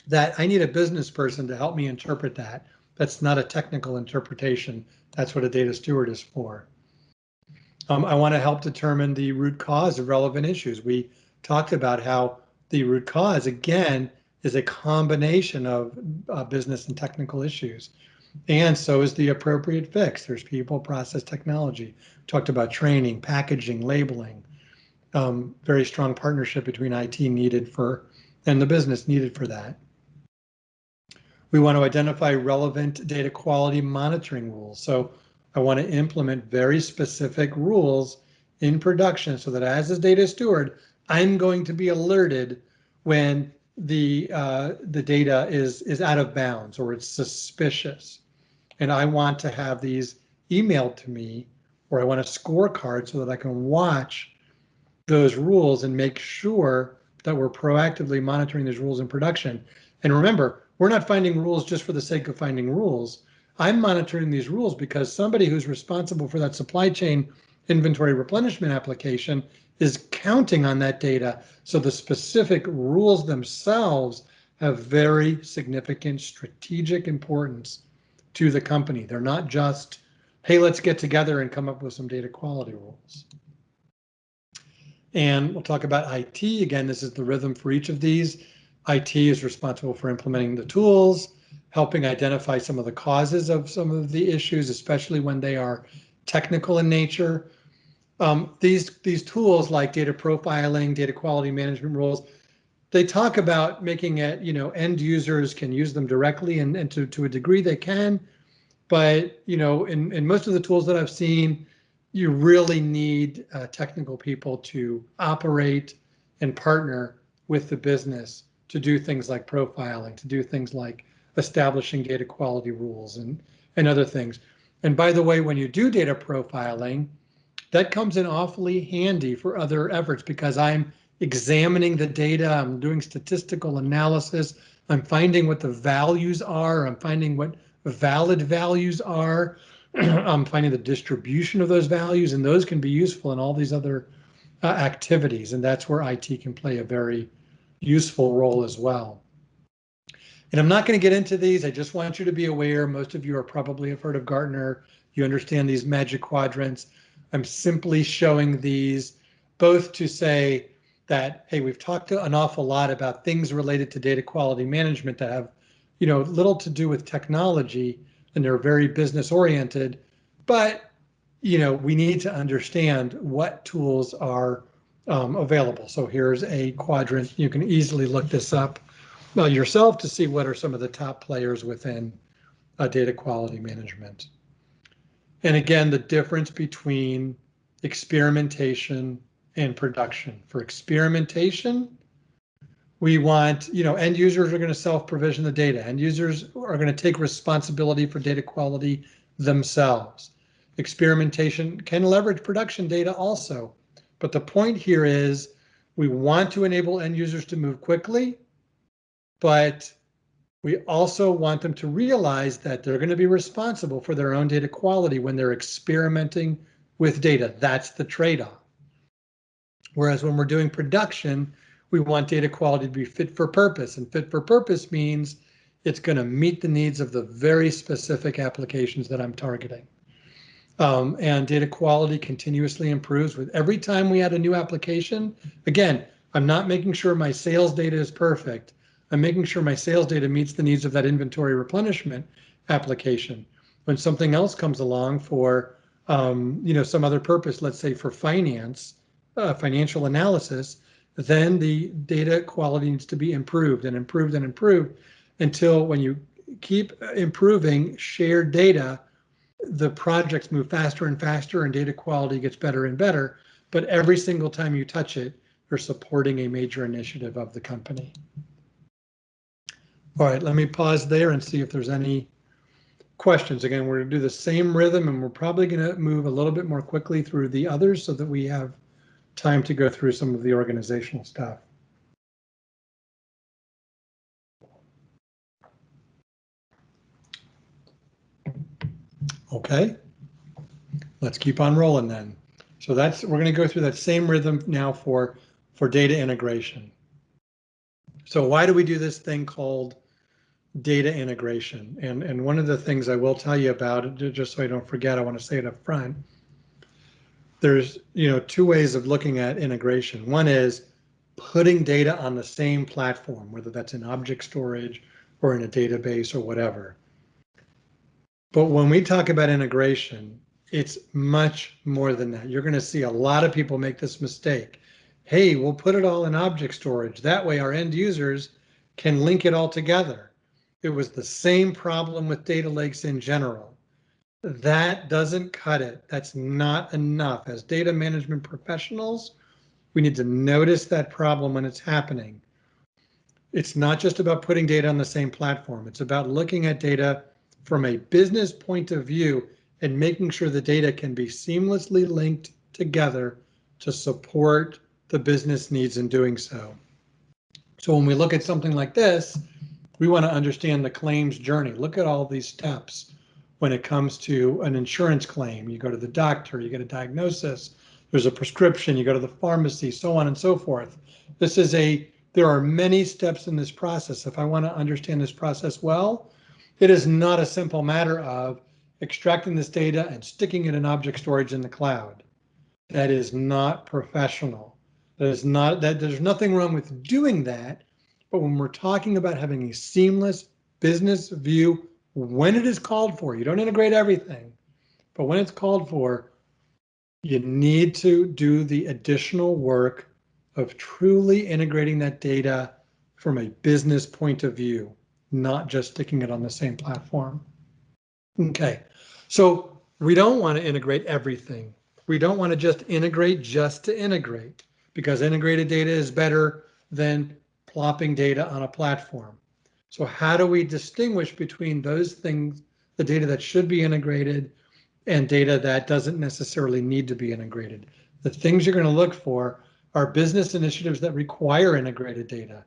that I need a business person to help me interpret that. That's not a technical interpretation. That's what a data steward is for. I want to help determine the root cause of relevant issues. We talked about how the root cause, again, is a combination of business and technical issues. And so is the appropriate fix. There's people, process, technology. Talked about training, packaging, labeling. Very strong partnership between IT needed for, and the business needed for that. We want to identify relevant data quality monitoring rules. So I want to implement very specific rules in production so that as a data steward, I'm going to be alerted when the data is out of bounds or it's suspicious. And I want to have these emailed to me, or I want a scorecard so that I can watch those rules and make sure that we're proactively monitoring these rules in production. And remember, we're not finding rules just for the sake of finding rules. I'm monitoring these rules because somebody who's responsible for that supply chain inventory replenishment application is counting on that data. So the specific rules themselves have very significant strategic importance to the company. They're not just, hey, let's get together and come up with some data quality rules. And we'll talk about IT. Again, this is the rhythm for each of these. IT is responsible for implementing the tools, helping identify some of the causes of some of the issues, especially when they are technical in nature. These tools like data profiling, data quality management rules, they talk about making it, end users can use them directly, and to a degree they can. But, in most of the tools that I've seen, you really need technical people to operate and partner with the business to do things like profiling, to do things like establishing data quality rules and other things. And by the way, when you do data profiling, that comes in awfully handy for other efforts because I'm examining the data, I'm doing statistical analysis, I'm finding what the values are, I'm finding what valid values are, I'm finding the distribution of those values, and those can be useful in all these other activities, and that's where IT can play a very useful role as well. And I'm not going to get into these. I just want you to be aware. Most of you are probably have heard of Gartner. You understand these magic quadrants. I'm simply showing these both to say that, hey, we've talked an awful lot about things related to data quality management that have, little to do with technology, and they're very business oriented. But, we need to understand what tools are available. So here's a quadrant. You can easily look this up yourself to see what are some of the top players within data quality management. And again, the difference between experimentation and production. For experimentation, we want, end users are going to self-provision the data. End users are going to take responsibility for data quality themselves. Experimentation can leverage production data also. But the point here is we want to enable end users to move quickly, but we also want them to realize that they're going to be responsible for their own data quality when they're experimenting with data. That's the trade-off. Whereas when we're doing production, we want data quality to be fit for purpose. And fit for purpose means it's going to meet the needs of the very specific applications that I'm targeting. And data quality continuously improves with every time we add a new application. Again, I'm not making sure my sales data is perfect. I'm making sure my sales data meets the needs of that inventory replenishment application. When something else comes along for, some other purpose, let's say for finance, financial analysis, then the data quality needs to be improved and improved and improved until when you keep improving shared data, the projects move faster and faster and data quality gets better and better. But every single time you touch it, you're supporting a major initiative of the company. All right, let me pause there and see if there's any questions. Again, we're going to do the same rhythm and we're probably going to move a little bit more quickly through the others so that we have time to go through some of the organizational stuff. Okay, let's keep on rolling then. So we're going to go through that same rhythm now for data integration. So why do we do this thing called data integration? And one of the things I will tell you about it, just so I don't forget, I want to say it up front. There's two ways of looking at integration. One is putting data on the same platform, whether that's in object storage or in a database or whatever. But when we talk about integration, it's much more than that. You're going to see a lot of people make this mistake. Hey, we'll put it all in object storage. That way our end users can link it all together. It was the same problem with data lakes in general. That doesn't cut it. That's not enough. As data management professionals, we need to notice that problem when it's happening. It's not just about putting data on the same platform. It's about looking at data from a business point of view and making sure the data can be seamlessly linked together to support the business needs in doing so. So when we look at something like this, we want to understand the claims journey. Look at all these steps when it comes to an insurance claim. You go to the doctor, you get a diagnosis, there's a prescription, you go to the pharmacy, so on and so forth. There are many steps in this process. If I want to understand this process well, it is not a simple matter of extracting this data and sticking it in object storage in the cloud. That is not professional. There's nothing wrong with doing that, but when we're talking about having a seamless business view, when it is called for, you don't integrate everything, but when it's called for, you need to do the additional work of truly integrating that data from a business point of view, not just sticking it on the same platform. Okay, so we don't want to integrate everything. We don't want to just integrate just to integrate, because integrated data is better than plopping data on a platform. So how do we distinguish between those things, the data that should be integrated and data that doesn't necessarily need to be integrated? The things you're going to look for are business initiatives that require integrated data.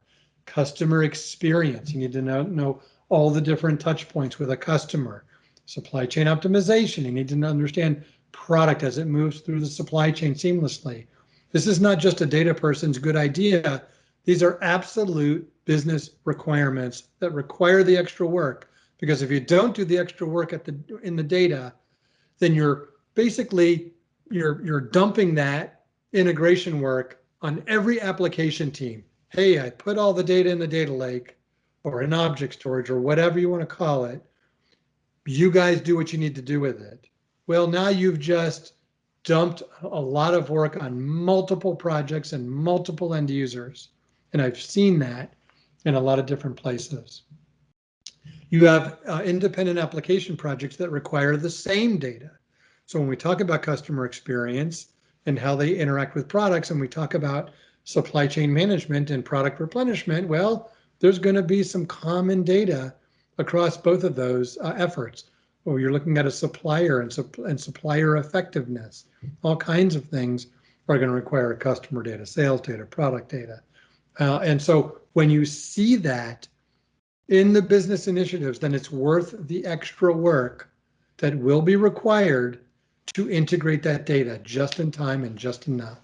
Customer experience, you need to know all the different touch points with a customer. Supply chain optimization, you need to understand product as it moves through the supply chain seamlessly. This is not just a data person's good idea. These are absolute business requirements that require the extra work, because if you don't do the extra work in the data, then you're basically you're dumping that integration work on every application team. Hey, I put all the data in the data lake or in object storage or whatever you want to call it. You guys do what you need to do with it. Well, now you've just dumped a lot of work on multiple projects and multiple end users. And I've seen that in a lot of different places. You have independent application projects that require the same data. So when we talk about customer experience and how they interact with products, and we talk about supply chain management and product replenishment, well, there's going to be some common data across both of those efforts. Or you're looking at a supplier and supplier effectiveness. All kinds of things are going to require customer data, sales data, product data. And so when you see that in the business initiatives, then it's worth the extra work that will be required to integrate that data just in time and just enough.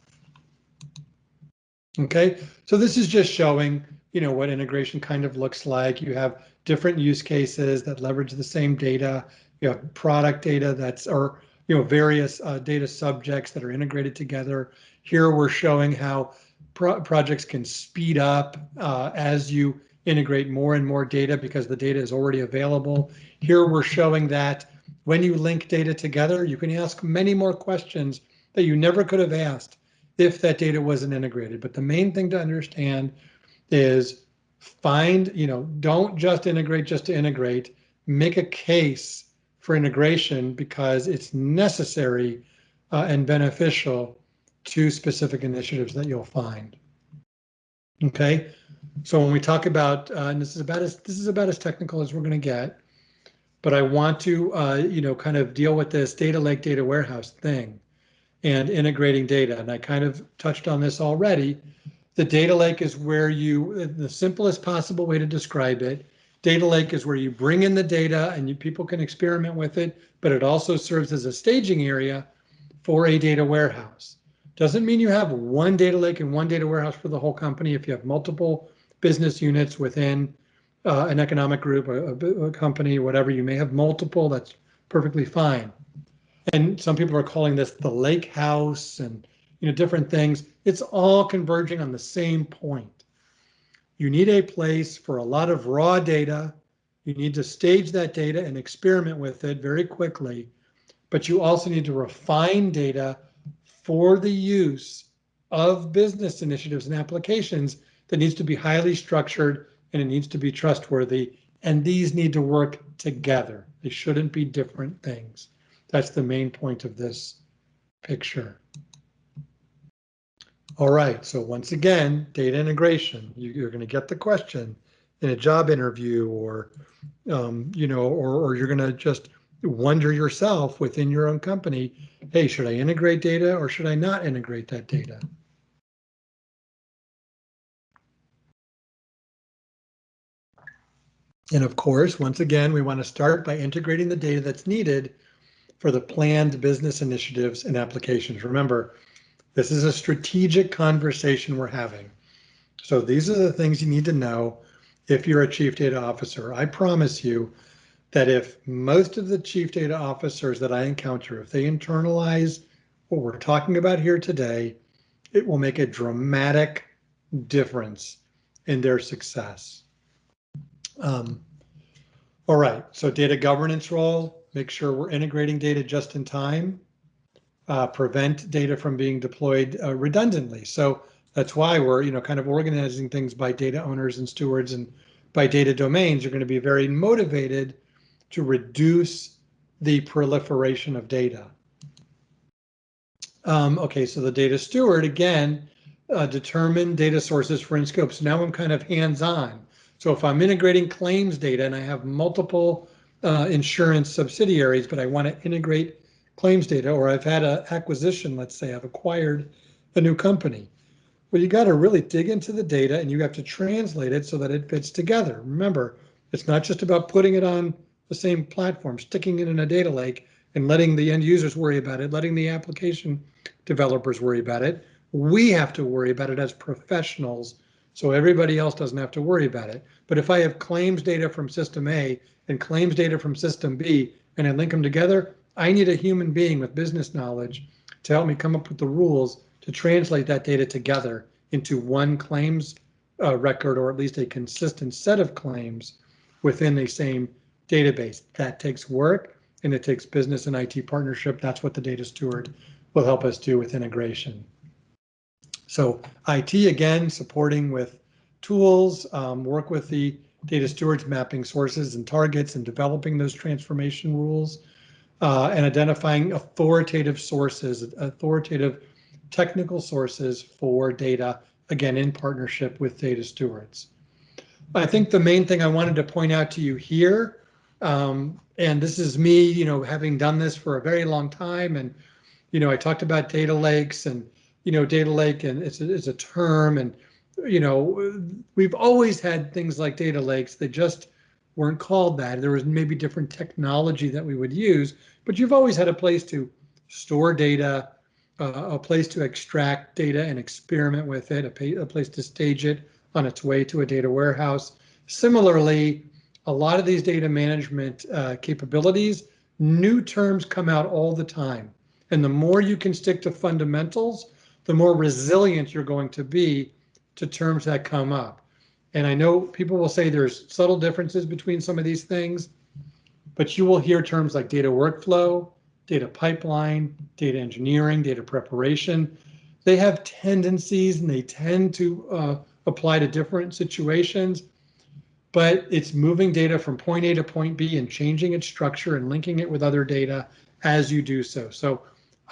Okay, so this is just showing, what integration kind of looks like. You have different use cases that leverage the same data. You have product data or various data subjects that are integrated together. Here we're showing how projects can speed up as you integrate more and more data because the data is already available. Here we're showing that when you link data together, you can ask many more questions that you never could have asked if that data wasn't integrated. But the main thing to understand is don't just integrate just to integrate. Make a case for integration because it's necessary and beneficial to specific initiatives that you'll find. Okay, so when we talk about, and this is about as technical as we're going to get, but I want to kind of deal with this data lake, data warehouse thing and integrating data. And I kind of touched on this already. The data lake is where the simplest possible way to describe it, data lake is where you bring in the data and people can experiment with it, but it also serves as a staging area for a data warehouse. Doesn't mean you have one data lake and one data warehouse for the whole company. If you have multiple business units within an economic group, a company, whatever, you may have multiple, that's perfectly fine. And some people are calling this the lake house and different things. It's all converging on the same point. You need a place for a lot of raw data. You need to stage that data and experiment with it very quickly, but you also need to refine data for the use of business initiatives and applications that needs to be highly structured and it needs to be trustworthy. And these need to work together. They shouldn't be different things. That's the main point of this picture. All right, so once again, data integration. You're going to get the question in a job interview, or or you're going to just wonder yourself within your own company, hey, should I integrate data or should I not integrate that data? And of course, once again, we want to start by integrating the data that's needed for the planned business initiatives and applications. Remember, this is a strategic conversation we're having. So these are the things you need to know if you're a chief data officer. I promise you that if most of the chief data officers that I encounter, if they internalize what we're talking about here today, it will make a dramatic difference in their success. All right, so data governance role, make sure we're integrating data just in time, prevent data from being deployed redundantly. So that's why we're kind of organizing things by data owners and stewards and by data domains. You're going to be very motivated to reduce the proliferation of data. Okay, so the data steward, again, determine data sources for in scope. So now I'm kind of hands-on. So if I'm integrating claims data and I have multiple insurance subsidiaries, but I want to integrate claims data, or I've had an acquisition, let's say I've acquired a new company. Well, you got to really dig into the data and you have to translate it so that it fits together. Remember, it's not just about putting it on the same platform, sticking it in a data lake and letting the end users worry about it, letting the application developers worry about it. We have to worry about it as professionals So everybody else doesn't have to worry about it. But if I have claims data from system A and claims data from system B, and I link them together, I need a human being with business knowledge to help me come up with the rules to translate that data together into one claims record, or at least a consistent set of claims within the same database. That takes work, and it takes business and IT partnership. That's what the data steward will help us do with integration. So IT, again, supporting with tools, work with the data stewards, mapping sources and targets and developing those transformation rules, and identifying authoritative sources, authoritative technical sources for data, again, in partnership with data stewards. I think the main thing I wanted to point out to you here, and this is me, having done this for a very long time, and I talked about data lakes, and data lake, and it's a term, and we've always had things like data lakes. They just weren't called that. There was maybe different technology that we would use, but you've always had a place to store data, a place to extract data and experiment with it, a place to stage it on its way to a data warehouse. Similarly, a lot of these data management capabilities, new terms come out all the time. And the more you can stick to fundamentals, the more resilient you're going to be to terms that come up. And I know people will say there's subtle differences between some of these things, but you will hear terms like data workflow, data pipeline, data engineering, data preparation. They have tendencies and they tend to apply to different situations, but it's moving data from point A to point B and changing its structure and linking it with other data as you do so. So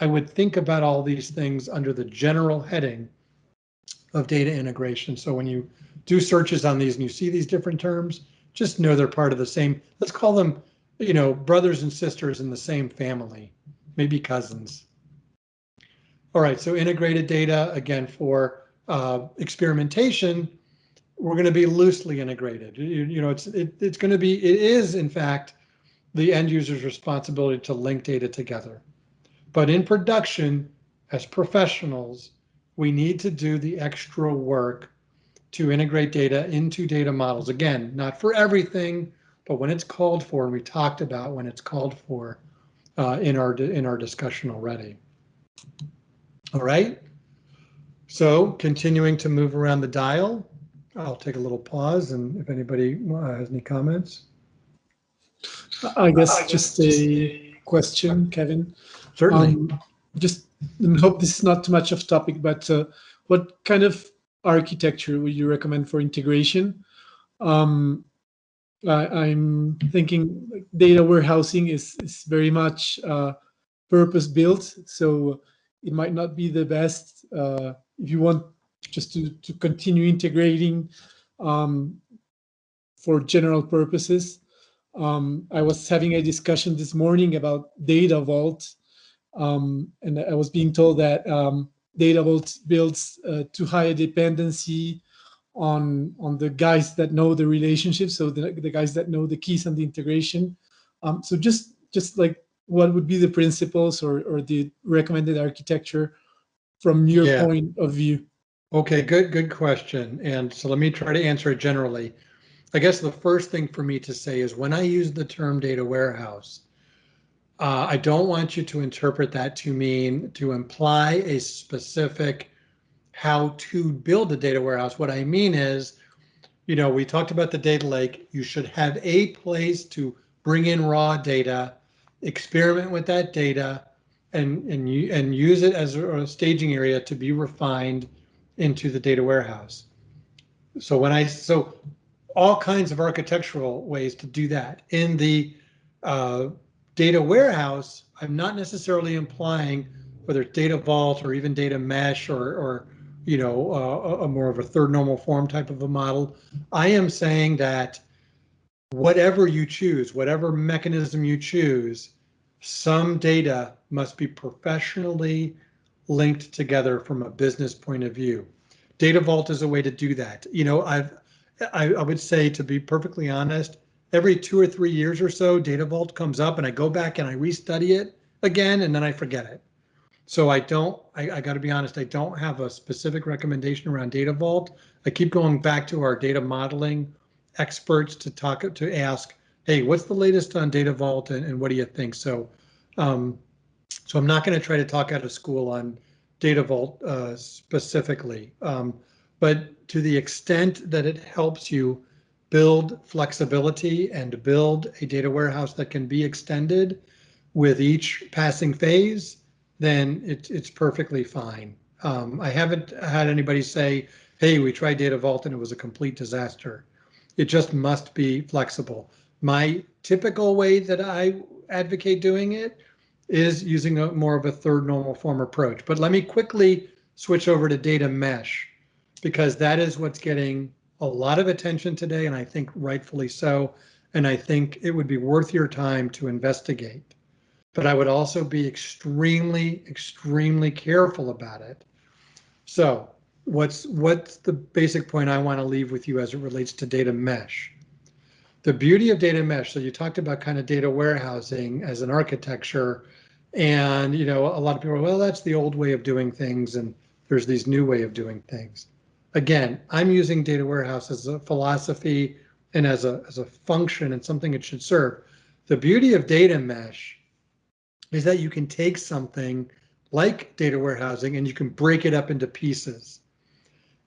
I would think about all these things under the general heading of data integration. So when you do searches on these and you see these different terms, just know they're part of the same, let's call them, brothers and sisters in the same family, maybe cousins. All right, so integrated data, again, for experimentation, we're going to be loosely integrated. It's going to be, it is in fact the end user's responsibility to link data together. But in production, as professionals, we need to do the extra work to integrate data into data models. Again, not for everything, but when it's called for, and we talked about when it's called for in our discussion already. All right. So continuing to move around the dial, I'll take a little pause, and if anybody has any comments. I guess just a question, Kevin. Certainly. Just hope this is not too much off topic, but what kind of architecture would you recommend for integration? I'm thinking like data warehousing is very much purpose built, so it might not be the best if you want just to continue integrating for general purposes. I was having a discussion this morning about Data Vault, and I was being told that Data Vault builds too high a dependency on the guys that know the relationship, so the guys that know the keys and the integration. So just like what would be the principles or the recommended architecture from your point of view? Okay, good question. And so let me try to answer it generally. I guess the first thing for me to say is when I use the term data warehouse, I don't want you to interpret that to mean to imply a specific how to build a data warehouse. What I mean is, we talked about the data lake. You should have a place to bring in raw data, experiment with that data, and use it as a staging area to be refined into the data warehouse. So all kinds of architectural ways to do that. In the data warehouse, I'm not necessarily implying whether it's data vault or even data mesh or a more of a third normal form type of a model. I am saying that whatever you choose, whatever mechanism you choose, some data must be professionally linked together from a business point of view. Data Vault is a way to do that. I would say, to be perfectly honest, every 2 or 3 years or so, Data Vault comes up and I go back and I restudy it again, and then I forget it. So I got to be honest, I don't have a specific recommendation around Data Vault. I keep going back to our data modeling experts to ask, hey, what's the latest on Data Vault and what do you think? So, so I'm not going to try to talk out of school on Data Vault specifically, but to the extent that it helps you build flexibility and build a data warehouse that can be extended with each passing phase, then it's perfectly fine. I haven't had anybody say, hey, we tried Data Vault and it was a complete disaster. It just must be flexible. My typical way that I advocate doing it is using more of a third normal form approach. But let me quickly switch over to data mesh, because that is what's getting a lot of attention today, and I think rightfully so. And I think it would be worth your time to investigate. But I would also be extremely, extremely careful about it. So what's the basic point I want to leave with you as it relates to data mesh? The beauty of data mesh, so you talked about kind of data warehousing as an architecture, and a lot of people are, well, that's the old way of doing things, and there's these new way of doing things. Again, I'm using data warehouse as a philosophy and as a function and something it should serve. The beauty of data mesh is that you can take something like data warehousing and you can break it up into pieces.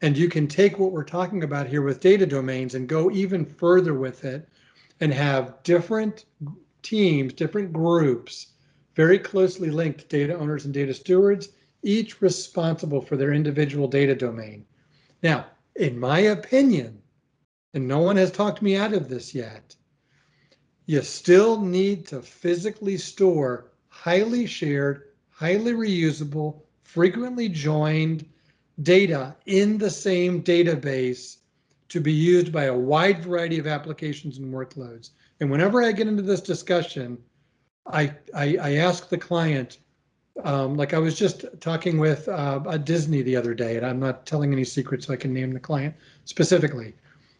And you can take what we're talking about here with data domains and go even further with it and have different teams, different groups, very closely linked data owners and data stewards, each responsible for their individual data domain. Now, in my opinion, and no one has talked me out of this yet, you still need to physically store highly shared, highly reusable, frequently joined data in the same database to be used by a wide variety of applications and workloads. And whenever I get into this discussion, I ask the client, like I was just talking with Disney the other day, and I'm not telling any secrets, so I can name the client specifically.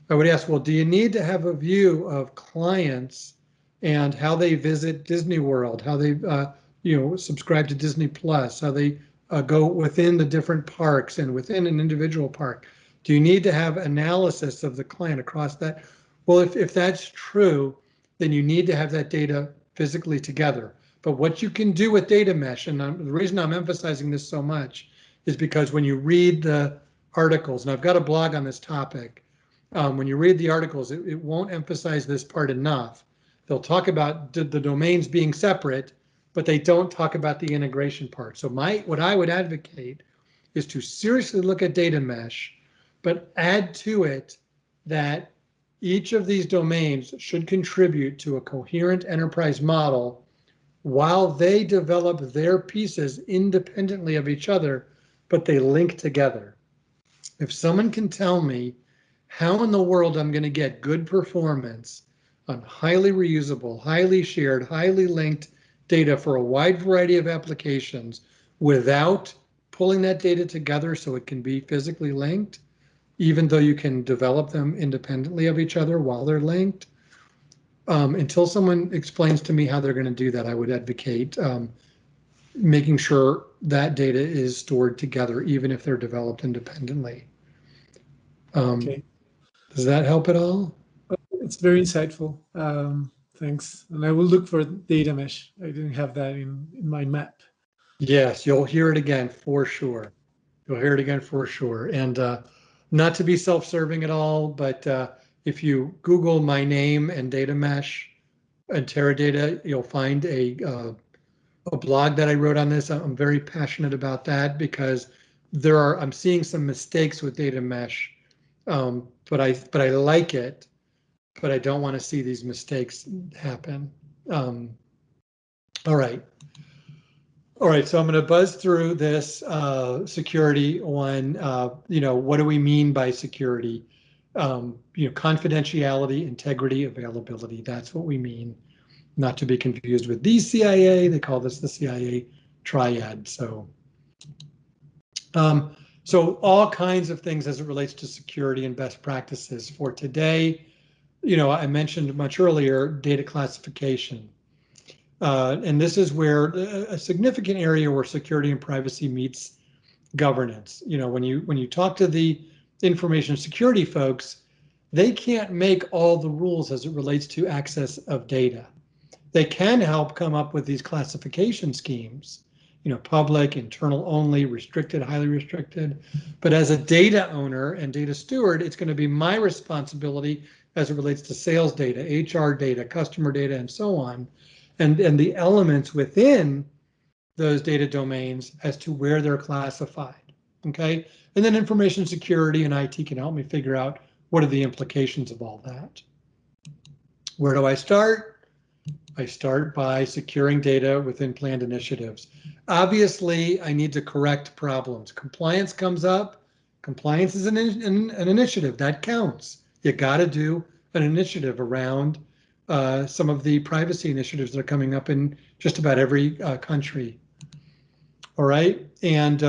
I would ask, well, do you need to have a view of clients and how they visit Disney World, how they subscribe to Disney Plus, how they go within the different parks and within an individual park? Do you need to have analysis of the client across that? Well, if that's true, then you need to have that data physically together. But what you can do with data mesh, and the reason I'm emphasizing this so much is because when you read the articles, and I've got a blog on this topic, when you read the articles, it won't emphasize this part enough. They'll talk about the domains being separate, but they don't talk about the integration part. So what I would advocate is to seriously look at data mesh, but add to it that each of these domains should contribute to a coherent enterprise model while they develop their pieces independently of each other, but they link together. If someone can tell me how in the world I'm going to get good performance on highly reusable, highly shared, highly linked data for a wide variety of applications without pulling that data together so it can be physically linked, even though you can develop them independently of each other while they're linked, until someone explains to me how they're going to do that, I would advocate making sure that data is stored together, even if they're developed independently. Okay. Does that help at all? It's very insightful. Thanks. And I will look for data mesh. I didn't have that in my map. Yes, you'll hear it again for sure. You'll hear it again for sure. And not to be self-serving at all, but if you Google my name and data mesh and Teradata, you'll find a blog that I wrote on this. I'm very passionate about that because I'm seeing some mistakes with data mesh, but I like it, but I don't want to see these mistakes happen. All right. All right, so I'm going to buzz through this security one. What do we mean by security? Confidentiality, integrity, availability. That's what we mean. Not to be confused with the CIA. They call this the CIA triad. So all kinds of things as it relates to security and best practices. For today, I mentioned much earlier data classification. And this is where a significant area where security and privacy meets governance. You know, when you talk to the information security folks, they can't make all the rules as it relates to access of data. They can help come up with these classification schemes, you know, public, internal only, restricted, highly restricted. But as a data owner and data steward, it's going to be my responsibility as it relates to sales data, HR data, customer data, and so on, and the elements within those data domains as to where they're classified, okay? And then information security and IT can help me figure out what are the implications of all that. Where do I start? I start by securing data within planned initiatives. Obviously, I need to correct problems. Compliance comes up. Compliance is an initiative. That counts. You got to do an initiative around some of the privacy initiatives that are coming up in just about every country. All right, and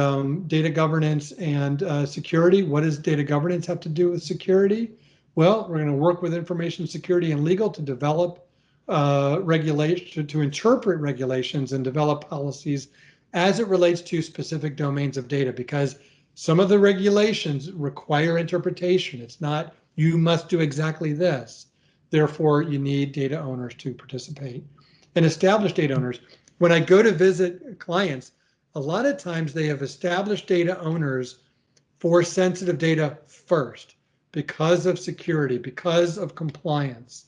data governance and security. What does data governance have to do with security? Well, we're going to work with information security and legal to develop regulation, to interpret regulations and develop policies as it relates to specific domains of data, because some of the regulations require interpretation. It's not, you must do exactly this. Therefore, you need data owners to participate and establish data owners. When I go to visit clients, a lot of times they have established data owners for sensitive data first because of security, because of compliance.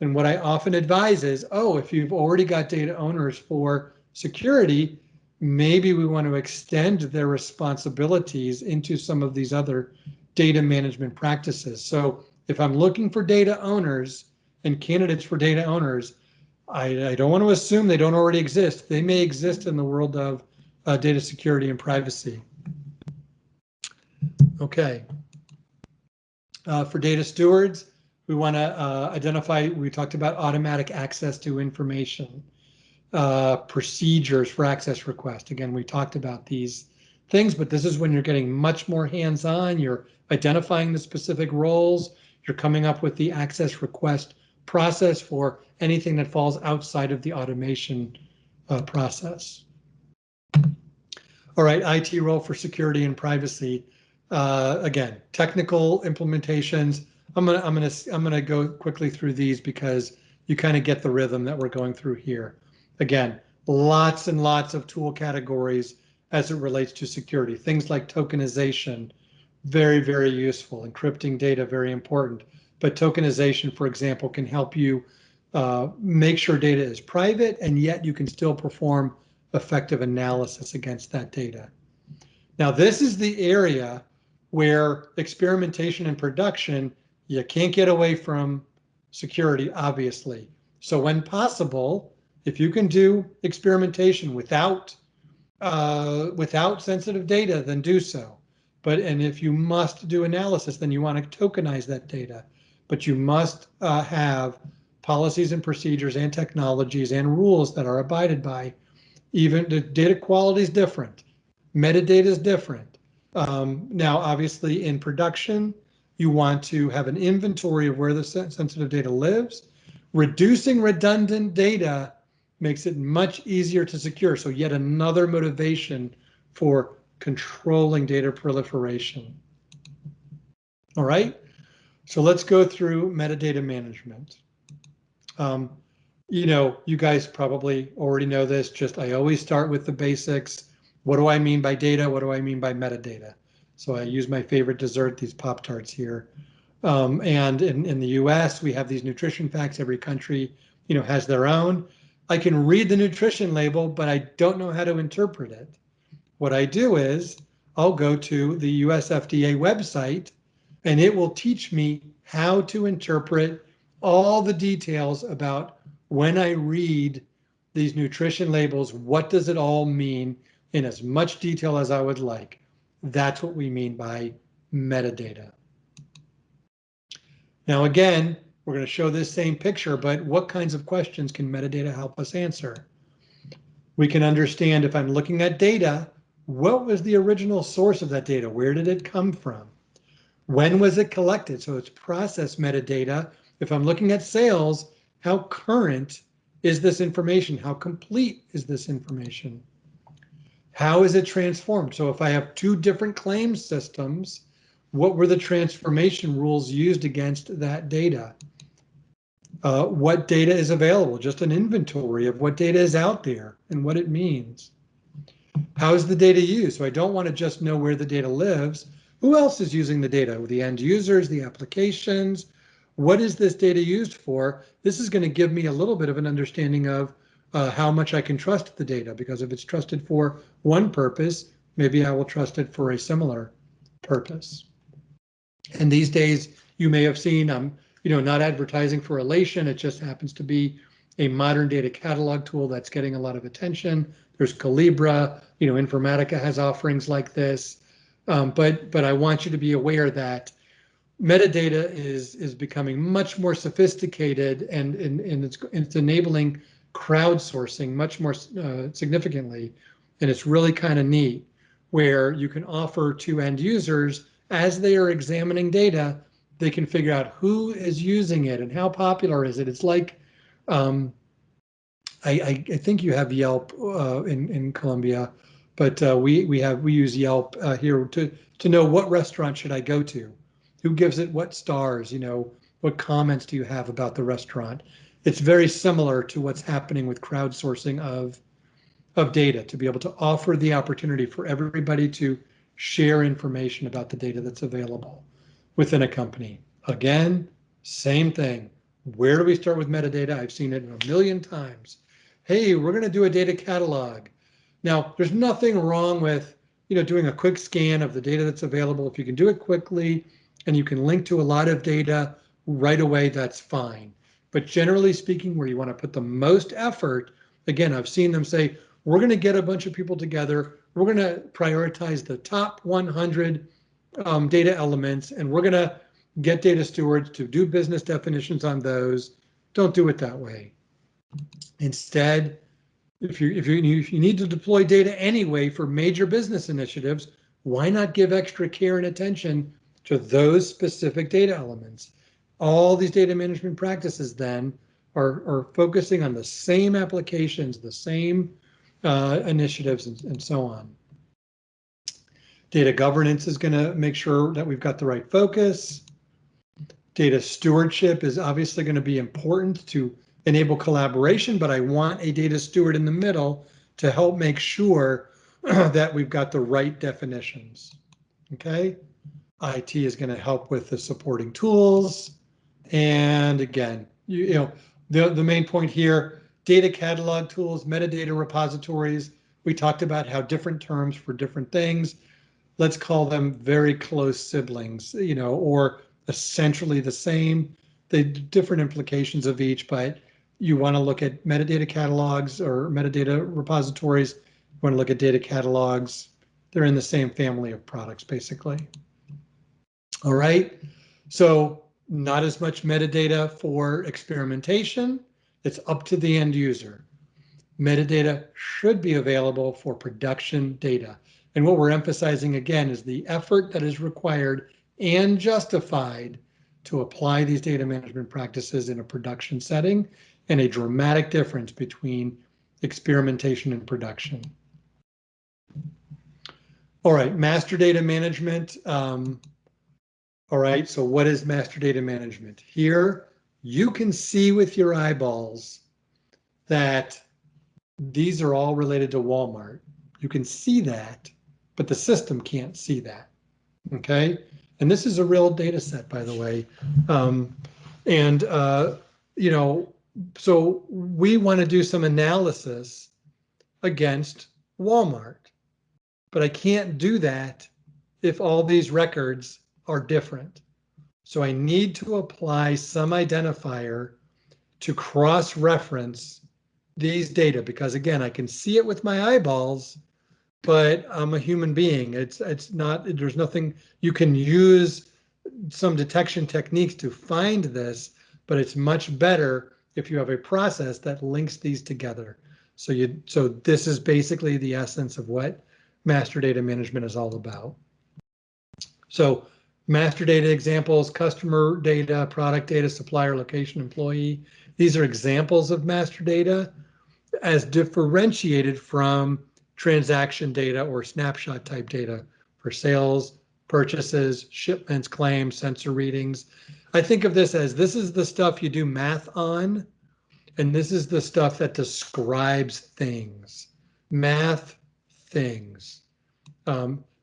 And what I often advise is, oh, if you've already got data owners for security, maybe we want to extend their responsibilities into some of these other data management practices. So if I'm looking for data owners and candidates for data owners, I don't want to assume they don't already exist. They may exist in the world of data security and privacy. Okay. For data stewards, we want to identify, we talked about automatic access to information, procedures for access request. Again, we talked about these things, but this is when you're getting much more hands-on. You're identifying the specific roles. You're coming up with the access request process for anything that falls outside of the automation process. All right, IT role for security and privacy. Again, technical implementations. I'm gonna go quickly through these because you kind of get the rhythm that we're going through here. Again, lots and lots of tool categories as it relates to security. Things like tokenization, very, very useful. Encrypting data, very important. But tokenization, for example, can help you make sure data is private, and yet you can still perform effective analysis against that data. Now, this is the area where experimentation and production, you can't get away from security, obviously. So when possible, if you can do experimentation without sensitive data, then do so. And if you must do analysis, then you want to tokenize that data. But you must have policies and procedures and technologies and rules that are abided by. Even the data quality is different. Metadata is different. Now, obviously, in production, you want to have an inventory of where the sensitive data lives. Reducing redundant data makes it much easier to secure. So yet another motivation for controlling data proliferation. All right, so let's go through metadata management. You know, you guys probably already know this, just I always start with the basics. What do I mean by data? What do I mean by metadata? So I use my favorite dessert, these Pop-Tarts here. And in the US, we have these nutrition facts. Every country, you know, has their own. I can read the nutrition label, but I don't know how to interpret it. What I do is I'll go to the US FDA website, and it will teach me how to interpret all the details about when I read these nutrition labels, what does it all mean in as much detail as I would like. That's what we mean by metadata. Now, again, we're going to show this same picture, but what kinds of questions can metadata help us answer? We can understand if I'm looking at data, what was the original source of that data? Where did it come from? When was it collected? So it's process metadata. If I'm looking at sales, how current is this information? How complete is this information? How is it transformed? So if I have two different claims systems, what were the transformation rules used against that data? What data is available? Just an inventory of what data is out there and what it means. How is the data used? So I don't want to just know where the data lives. Who else is using the data? The end users, the applications. What is this data used for? This is going to give me a little bit of an understanding of how much I can trust the data, because if it's trusted for one purpose, maybe I will trust it for a similar purpose. And these days, you may have seen, not advertising for Elation. It just happens to be a modern data catalog tool that's getting a lot of attention. There's Calibra, Informatica has offerings like this. But I want you to be aware that metadata is becoming much more sophisticated, and it's enabling crowdsourcing much more significantly. And it's really kind of neat, where you can offer to end users, as they are examining data, they can figure out who is using it and how popular is it. It's like, I think you have Yelp in Colombia, but we use Yelp here to know what restaurant should I go to, who gives it what stars, what comments do you have about the restaurant. It's very similar to what's happening with crowdsourcing of data, to be able to offer the opportunity for everybody to share information about the data that's available within a company. Again, same thing. Where do we start with metadata? I've seen it a million times. Hey, we're going to do a data catalog. Now, there's nothing wrong with doing a quick scan of the data that's available. If you can do it quickly and you can link to a lot of data right away, that's fine. But generally speaking, where you want to put the most effort, again, I've seen them say, we're going to get a bunch of people together. We're going to prioritize the top 100 data elements, and we're going to get data stewards to do business definitions on those. Don't do it that way. Instead, if you need to deploy data anyway for major business initiatives, why not give extra care and attention to those specific data elements? All these data management practices then are focusing on the same applications, the same initiatives, and so on. Data governance is going to make sure that we've got the right focus. Data stewardship is obviously going to be important to enable collaboration, but I want a data steward in the middle to help make sure that we've got the right definitions. Okay, IT is going to help with the supporting tools. And again, the main point here, data catalog tools, metadata repositories. We talked about how different terms for different things. Let's call them very close siblings, or essentially the same. The different implications of each, but you want to look at metadata catalogs or metadata repositories. You want to look at data catalogs. They're in the same family of products, basically. All right. So not as much metadata for experimentation. It's up to the end user. Metadata should be available for production data. And what we're emphasizing again is the effort that is required and justified to apply these data management practices in a production setting, and a dramatic difference between experimentation and production. All right, master data management. All right, so what is master data management? Here, you can see with your eyeballs that these are all related to Walmart. You can see that, but the system can't see that, okay? And this is a real data set, by the way. So we want to do some analysis against Walmart, but I can't do that if all these records are different. So I need to apply some identifier to cross-reference these data, because again, I can see it with my eyeballs, but I'm a human being. It's not, there's nothing, you can use some detection techniques to find this, but it's much better if you have a process that links these together. So this is basically the essence of what master data management is all about. So master data examples: customer data, product data, supplier, location, employee. These are examples of master data as differentiated from transaction data or snapshot type data for sales, purchases, shipments, claims, sensor readings. I think of this as this is the stuff you do math on, and this is the stuff that describes things. Math things.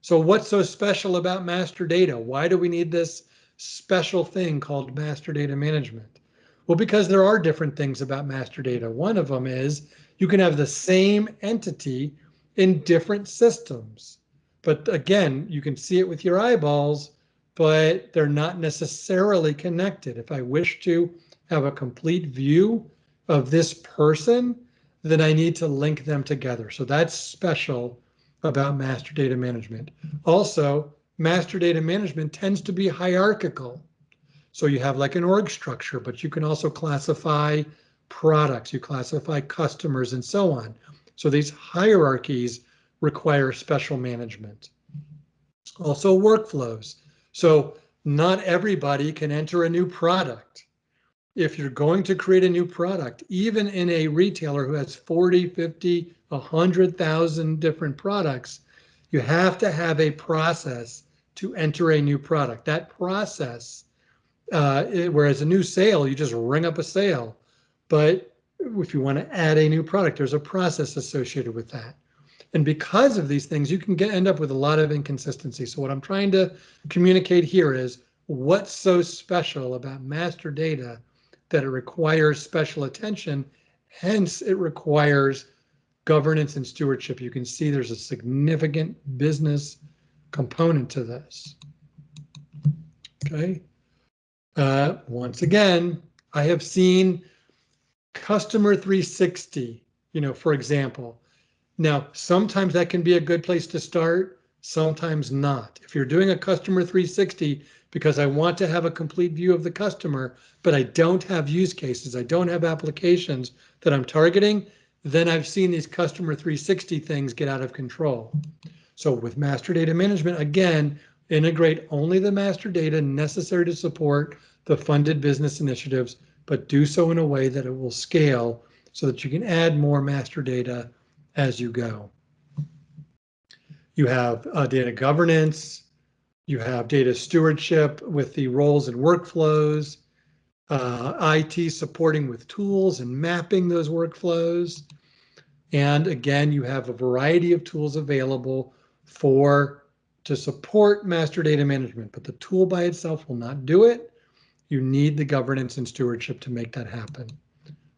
So what's so special about master data? Why do we need this special thing called master data management? Well, because there are different things about master data. One of them is you can have the same entity in different systems. But again, you can see it with your eyeballs, but they're not necessarily connected. If I wish to have a complete view of this person, then I need to link them together. So that's special about master data management. Also, master data management tends to be hierarchical. So you have like an org structure, but you can also classify products, you classify customers, and so on. So these hierarchies require special management. Also workflows. So not everybody can enter a new product. If you're going to create a new product, even in a retailer who has 40, 50, 100,000 different products, you have to have a process to enter a new product. That process, whereas a new sale, you just ring up a sale. But if you want to add a new product, there's a process associated with that. And because of these things, you can end up with a lot of inconsistency. So what I'm trying to communicate here is what's so special about master data that it requires special attention, hence it requires governance and stewardship. You can see there's a significant business component to this. Okay. Once again, I have seen customer 360, for example. Now, sometimes that can be a good place to start, sometimes not. If you're doing a customer 360 because I want to have a complete view of the customer, but I don't have use cases, I don't have applications that I'm targeting, then I've seen these customer 360 things get out of control. So with master data management, again, integrate only the master data necessary to support the funded business initiatives, but do so in a way that it will scale so that you can add more master data as you go. You have data governance, you have data stewardship with the roles and workflows, IT supporting with tools and mapping those workflows. And again, you have a variety of tools available to support master data management, but the tool by itself will not do it. You need the governance and stewardship to make that happen.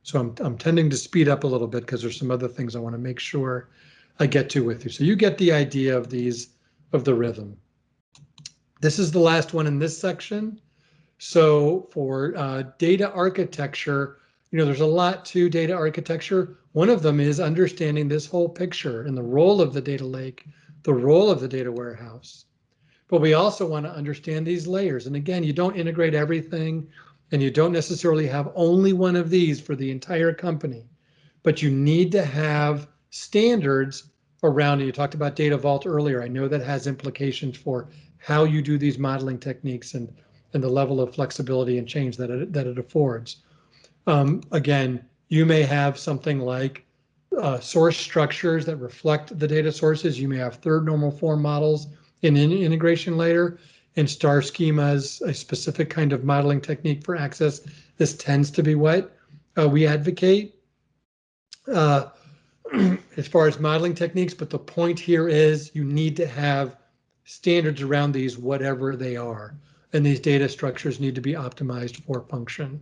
So I'm tending to speed up a little bit because there's some other things I want to make sure I get to with you. So you get the idea of the rhythm. This is the last one in this section. So for data architecture, there's a lot to data architecture. One of them is understanding this whole picture and the role of the data lake, the role of the data warehouse. But we also want to understand these layers. And again, you don't integrate everything, and you don't necessarily have only one of these for the entire company, but you need to have standards around it. You talked about Data Vault earlier. I know that has implications for how you do these modeling techniques and the level of flexibility and change that it affords. Again, you may have something like source structures that reflect the data sources. You may have third normal form models in an integration layer, and star schemas, a specific kind of modeling technique for access. This tends to be what we advocate as far as modeling techniques, but the point here is you need to have standards around these, whatever they are, and these data structures need to be optimized for function.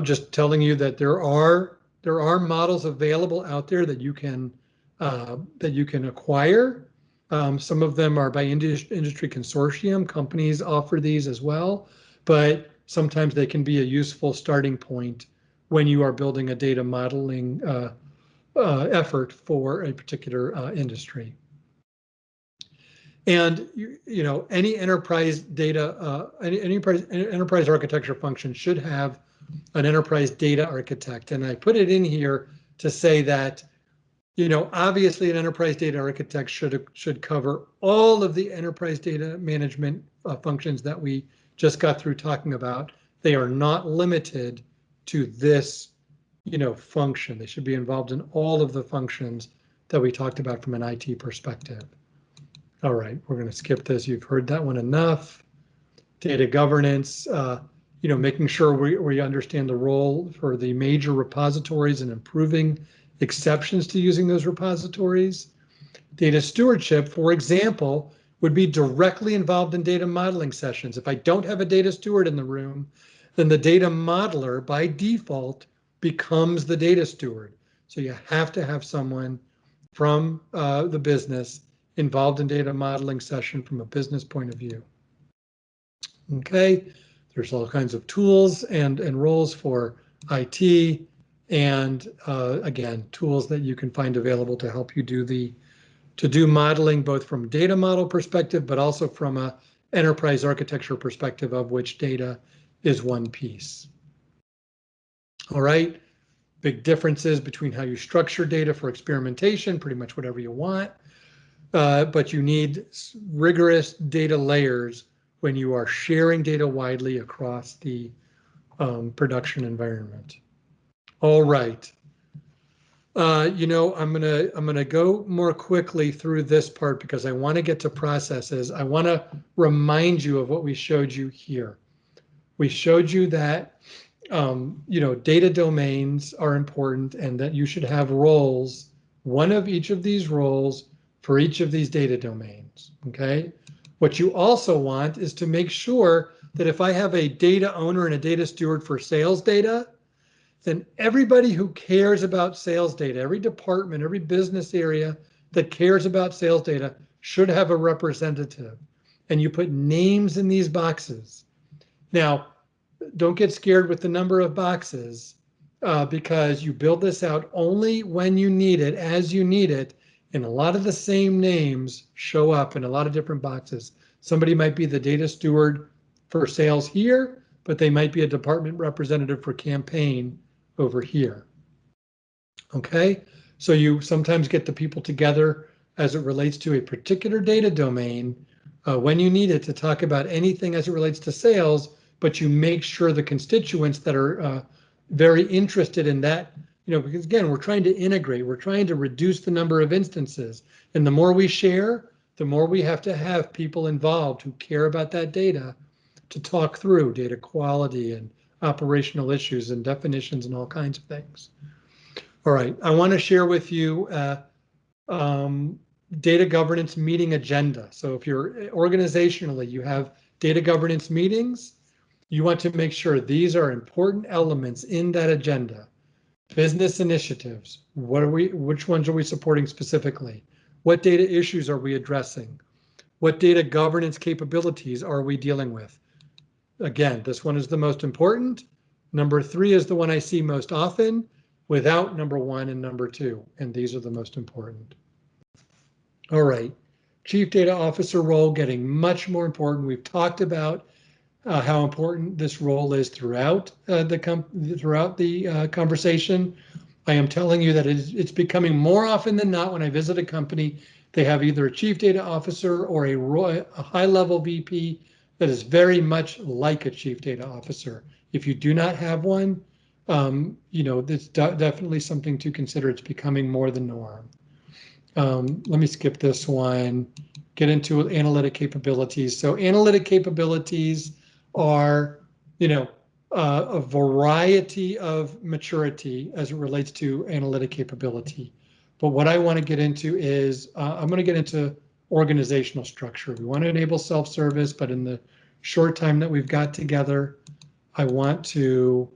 Just telling you that there are models available out there that you can acquire. Some of them are by industry consortium. Companies offer these as well, but sometimes they can be a useful starting point when you are building a data modeling effort for a particular industry. And any enterprise data, any enterprise architecture function should have an enterprise data architect. And I put it in here to say that, obviously an enterprise data architect should cover all of the enterprise data management functions that we just got through talking about. They are not limited to this, function. They should be involved in all of the functions that we talked about from an IT perspective. All right, we're going to skip this. You've heard that one enough. Data governance, making sure we understand the role for the major repositories and improving exceptions to using those repositories. Data stewardship, for example, would be directly involved in data modeling sessions. If I don't have a data steward in the room, then the data modeler by default becomes the data steward. So you have to have someone from the business involved in data modeling session from a business point of view. Okay, there's all kinds of tools and roles for IT, and again, tools that you can find available to help you do modeling, both from data model perspective, but also from a enterprise architecture perspective, of which data is one piece. All right, big differences between how you structure data for experimentation, pretty much whatever you want, but you need rigorous data layers when you are sharing data widely across the production environment. All right. I'm gonna go more quickly through this part because I want to get to processes. I want to remind you of what we showed you here. We showed you that data domains are important and that you should have roles, one of each of these roles for each of these data domains. Okay. What you also want is to make sure that if I have a data owner and a data steward for sales data, then everybody who cares about sales data, every department, every business area that cares about sales data should have a representative. And you put names in these boxes. Now, don't get scared with the number of boxes because you build this out only when you need it, as you need it. And a lot of the same names show up in a lot of different boxes. Somebody might be the data steward for sales here, but they might be a department representative for campaign over here. Okay, so you sometimes get the people together as it relates to a particular data domain when you need it to talk about anything as it relates to sales, but you make sure the constituents that are very interested in that, because again, we're trying to integrate, we're trying to reduce the number of instances. And the more we share, the more we have to have people involved who care about that data to talk through data quality and operational issues and definitions and all kinds of things. All right, I want to share with you data governance meeting agenda. So if you're organizationally, you have data governance meetings, you want to make sure these are important elements in that agenda. Business initiatives, which ones are we supporting specifically? What data issues are we addressing? What data governance capabilities are we dealing with? Again, this one is the most important. Number 3 is the one I see most often without number 1 and number 2, and these are the most important. All right, Chief Data Officer role getting much more important. We've talked about how important this role is throughout the conversation. I am telling you that it's becoming more often than not when I visit a company, they have either a Chief Data Officer or a high-level VP that is very much like a Chief Data Officer. If you do not have one, it's definitely something to consider. It's becoming more the norm. Let me skip this one, get into analytic capabilities. So analytic capabilities are, a variety of maturity as it relates to analytic capability. But what I want to get into is, I'm going to get into organizational structure. We want to enable self-service, but in the short time that we've got together, I want to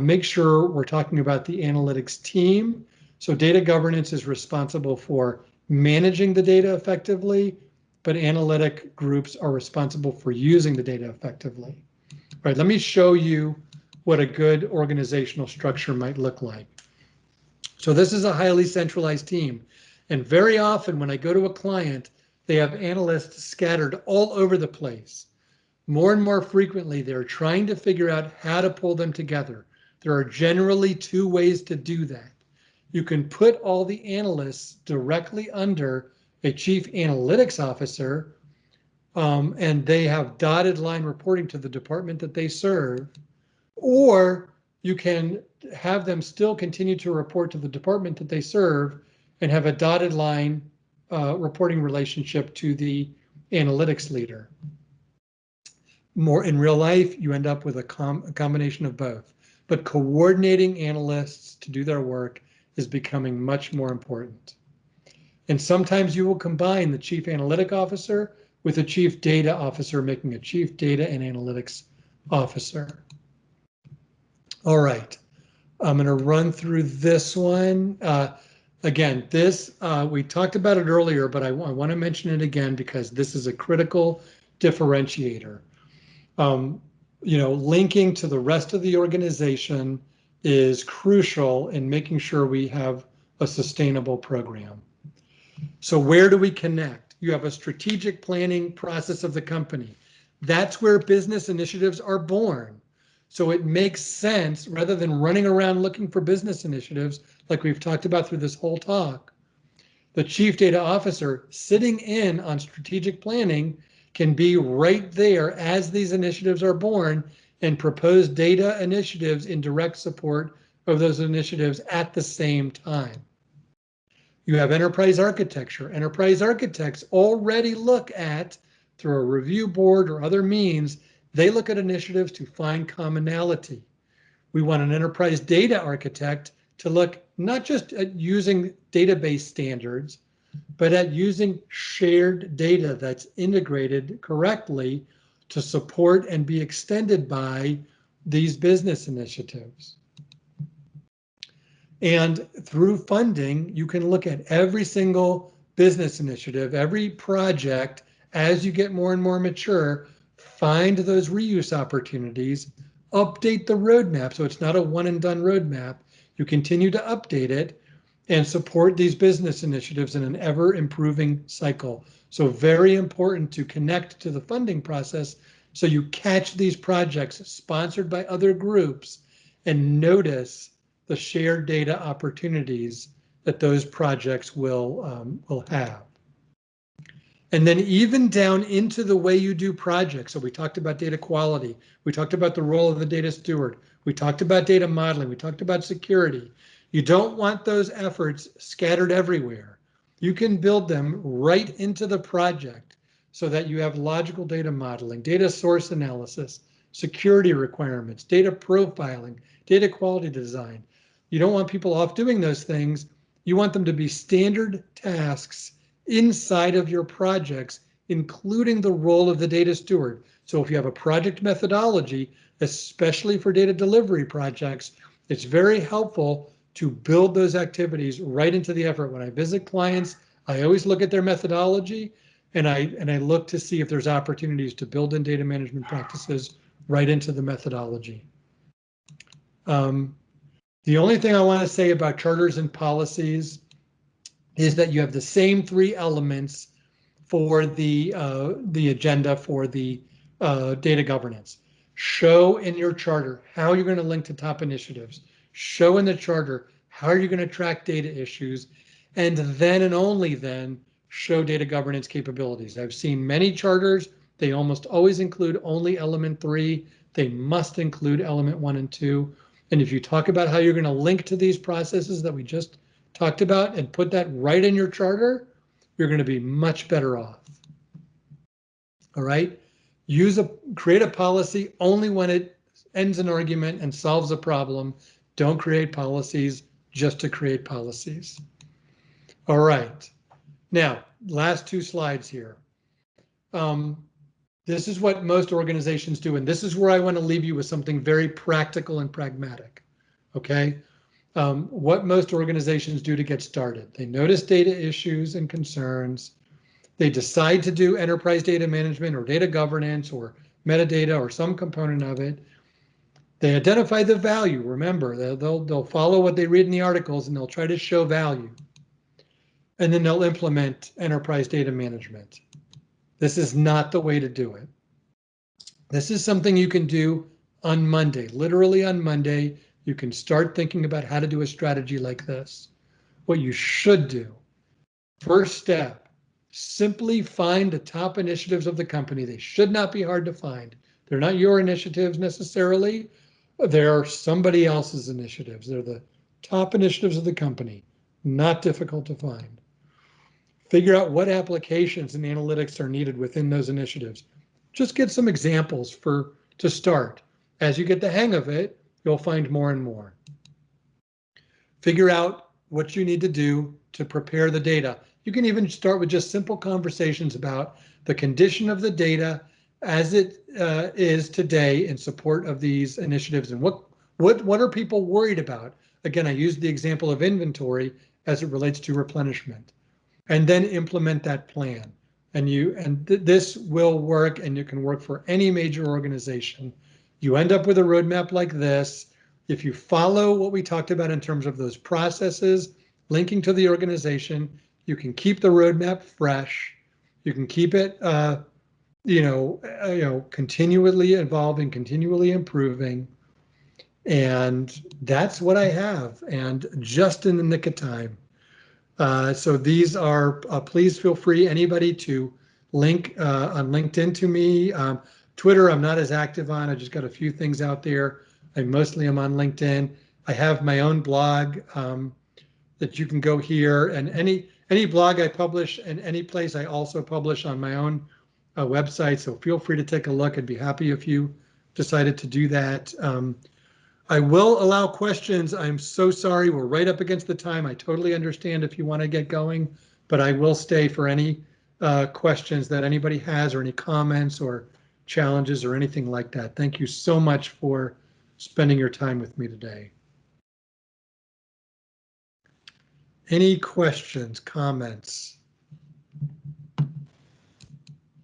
make sure we're talking about the analytics team. So data governance is responsible for managing the data effectively, but analytic groups are responsible for using the data effectively. All right, let me show you what a good organizational structure might look like. So this is a highly centralized team. And very often when I go to a client, they have analysts scattered all over the place. More and more frequently, they're trying to figure out how to pull them together. There are generally 2 ways to do that. You can put all the analysts directly under a chief analytics officer, and they have dotted line reporting to the department that they serve, or you can have them still continue to report to the department that they serve and have a dotted line reporting relationship to the analytics leader. More in real life, you end up with a combination of both. But coordinating analysts to do their work is becoming much more important. And sometimes you will combine the chief analytic officer with a chief data officer, making a chief data and analytics officer. All right, I'm going to run through this one. Again, this, we talked about it earlier, but I want to mention it again because this is a critical differentiator. Linking to the rest of the organization is crucial in making sure we have a sustainable program. So where do we connect? You have a strategic planning process of the company. That's where business initiatives are born. So it makes sense, rather than running around looking for business initiatives like we've talked about through this whole talk, the chief data officer sitting in on strategic planning can be right there as these initiatives are born and propose data initiatives in direct support of those initiatives at the same time. You have enterprise architecture. Enterprise architects already look at, through a review board or other means, they look at initiatives to find commonality. We want an enterprise data architect to look not just at using database standards, but at using shared data that's integrated correctly to support and be extended by these business initiatives. And through funding, you can look at every single business initiative, every project, as you get more and more mature, find those reuse opportunities, update the roadmap so it's not a one and done roadmap. You continue to update it and support these business initiatives in an ever improving cycle. So very important to connect to the funding process so you catch these projects sponsored by other groups and notice the shared data opportunities that those projects will have. And then even down into the way you do projects. So we talked about data quality. We talked about the role of the data steward. We talked about data modeling. We talked about security. You don't want those efforts scattered everywhere. You can build them right into the project so that you have logical data modeling, data source analysis, security requirements, data profiling, data quality design. You don't want people off doing those things. You want them to be standard tasks inside of your projects, including the role of the data steward. So if you have a project methodology, especially for data delivery projects, it's very helpful to build those activities right into the effort. When I visit clients, I always look at their methodology and I look to see if there's opportunities to build in data management practices right into the methodology. The only thing I want to say about charters and policies is that you have the same three elements for the agenda for the data governance. Show in your charter how you're going to link to top initiatives. Show in the charter how you're going to track data issues, and then and only then show data governance capabilities. I've seen many charters, they almost always include only element 3. They must include element 1 and 2. And if you talk about how you're going to link to these processes that we just talked about and put that right in your charter, you're going to be much better off. All right. Create a policy only when it ends an argument and solves a problem. Don't create policies just to create policies. All right. Now, last two slides here. This is what most organizations do, and this is where I want to leave you with something very practical and pragmatic. Okay. What most organizations do to get started. They notice data issues and concerns. They decide to do enterprise data management or data governance or metadata or some component of it. They identify the value. Remember, they'll follow what they read in the articles and they'll try to show value. And then they'll implement enterprise data management. This is not the way to do it. This is something you can do on Monday, literally on Monday. You can start thinking about how to do a strategy like this. What you should do, first step, simply find the top initiatives of the company. They should not be hard to find. They're not your initiatives necessarily, They're somebody else's initiatives. They're the top initiatives of the company, not difficult to find. Figure out what applications and analytics are needed within those initiatives. Just get some examples to start. As you get the hang of it, you'll find more and more. Figure out what you need to do to prepare the data. You can even start with just simple conversations about the condition of the data as it is today in support of these initiatives, and what are people worried about. Again, I used the example of inventory as it relates to replenishment, and then implement that plan. And this will work, and it can work for any major organization. You end up with a roadmap like this. If you follow what we talked about in terms of those processes linking to the organization, you can keep the roadmap fresh. You can keep it, continually evolving, continually improving. And that's what I have, and just in the nick of time. So these are, please feel free, anybody, to link on LinkedIn to me. Twitter, I'm not as active on. I just got a few things out there. I mostly am on LinkedIn. I have my own blog that you can go here, and any blog I publish and any place I also publish on my own website. So feel free to take a look. I'd be happy if you decided to do that. I will allow questions. I'm so sorry. We're right up against the time. I totally understand if you want to get going, but I will stay for any questions that anybody has, or any comments or challenges or anything like that. Thank you so much for spending your time with me today. Any questions, comments?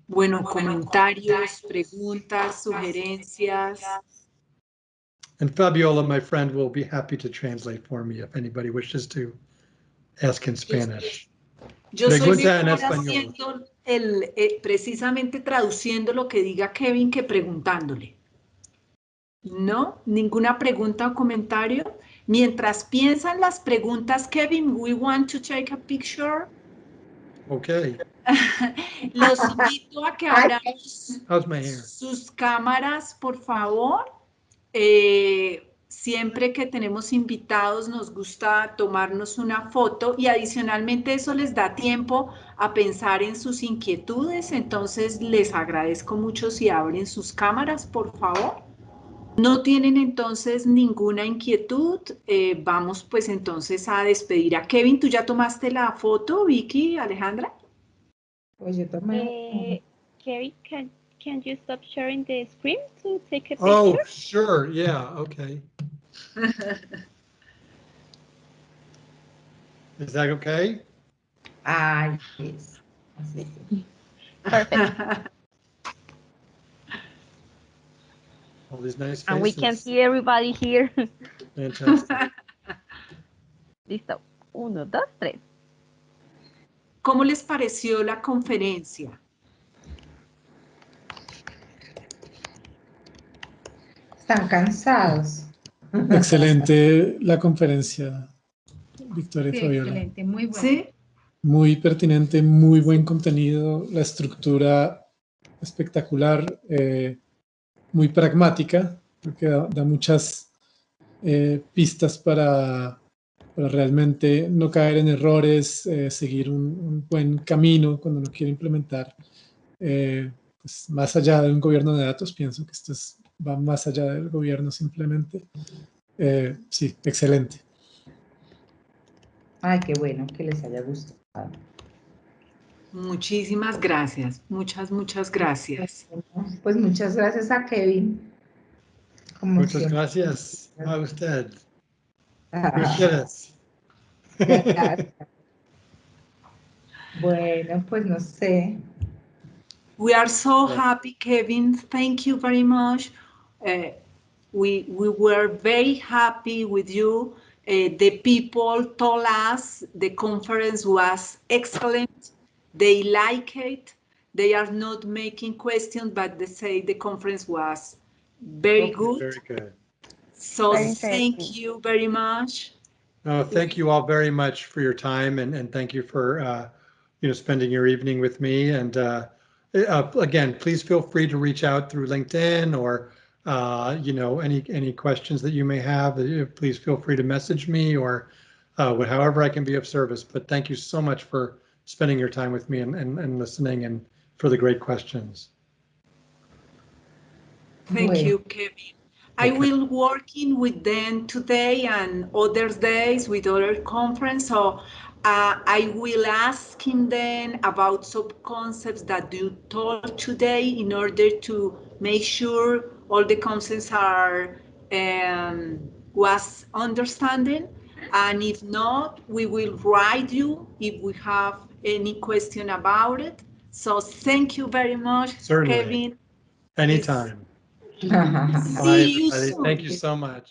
Bueno, comentarios, preguntas, sugerencias. And Fabiola, my friend, will be happy to translate for me if anybody wishes to ask in Spanish. Yo soy Pregunta en mejor español. haciendo precisamente traduciendo lo que diga Kevin que preguntándole. ¿No? ¿Ninguna pregunta o comentario? Mientras piensan las preguntas, Kevin, we want to take a picture. Okay. Los invito a que abran How's my hair? sus cámaras, por favor. Siempre que tenemos invitados nos gusta tomarnos una foto, y adicionalmente eso les da tiempo a pensar en sus inquietudes. Entonces les agradezco mucho si abren sus cámaras, por favor. ¿No tienen entonces ninguna inquietud? Vamos pues entonces a despedir a Kevin. ¿Tú ya tomaste la foto, Vicky, Alejandra? Pues yo tomé. Kevin, can you stop sharing the screen to take a picture? Oh, sure. Yeah. Okay. Is that okay? Yes. Perfect. All these nice faces. And we can see everybody here. Fantastic. Listo. 1, 2, 3. ¿Cómo les pareció la conferencia? Están cansados. Excelente la conferencia, Victoria y Sí, Fabiola. excelente, muy bueno. ¿Sí? Muy pertinente, muy buen contenido, la estructura espectacular, muy pragmática, porque da muchas pistas para realmente no caer en errores, seguir un buen camino cuando uno quiere implementar. Pues más allá de un gobierno de datos, pienso que esto va más allá del gobierno simplemente. Sí, excelente. Ay, qué bueno que les haya gustado. Muchísimas gracias. Muchas gracias. Pues muchas gracias a Kevin. Como Muchas siempre. gracias a usted. Ah, Ustedes. gracias. Bueno, pues no sé. We are so happy, Kevin. Thank you very much. We were very happy with you. The people told us the conference was excellent. They like it. They are not making questions, but they say the conference was very good. Very good. So Very thank interesting. you very much. Thank you all very much for your time, and thank you for spending your evening with me. And again, please feel free to reach out through LinkedIn or Any questions that you may have, please feel free to message me or however I can be of service. But thank you so much for spending your time with me and listening, and for the great questions. Thank you, Kevin. I will working with them today and other days with other conference. So I will ask him then about some concepts that you told today in order to make sure all the concepts are was understanding. And if not, we will write you if we have any question about it. So thank you very much, Certainly. Kevin. Anytime. See Bye, you everybody. soon. Thank you so much.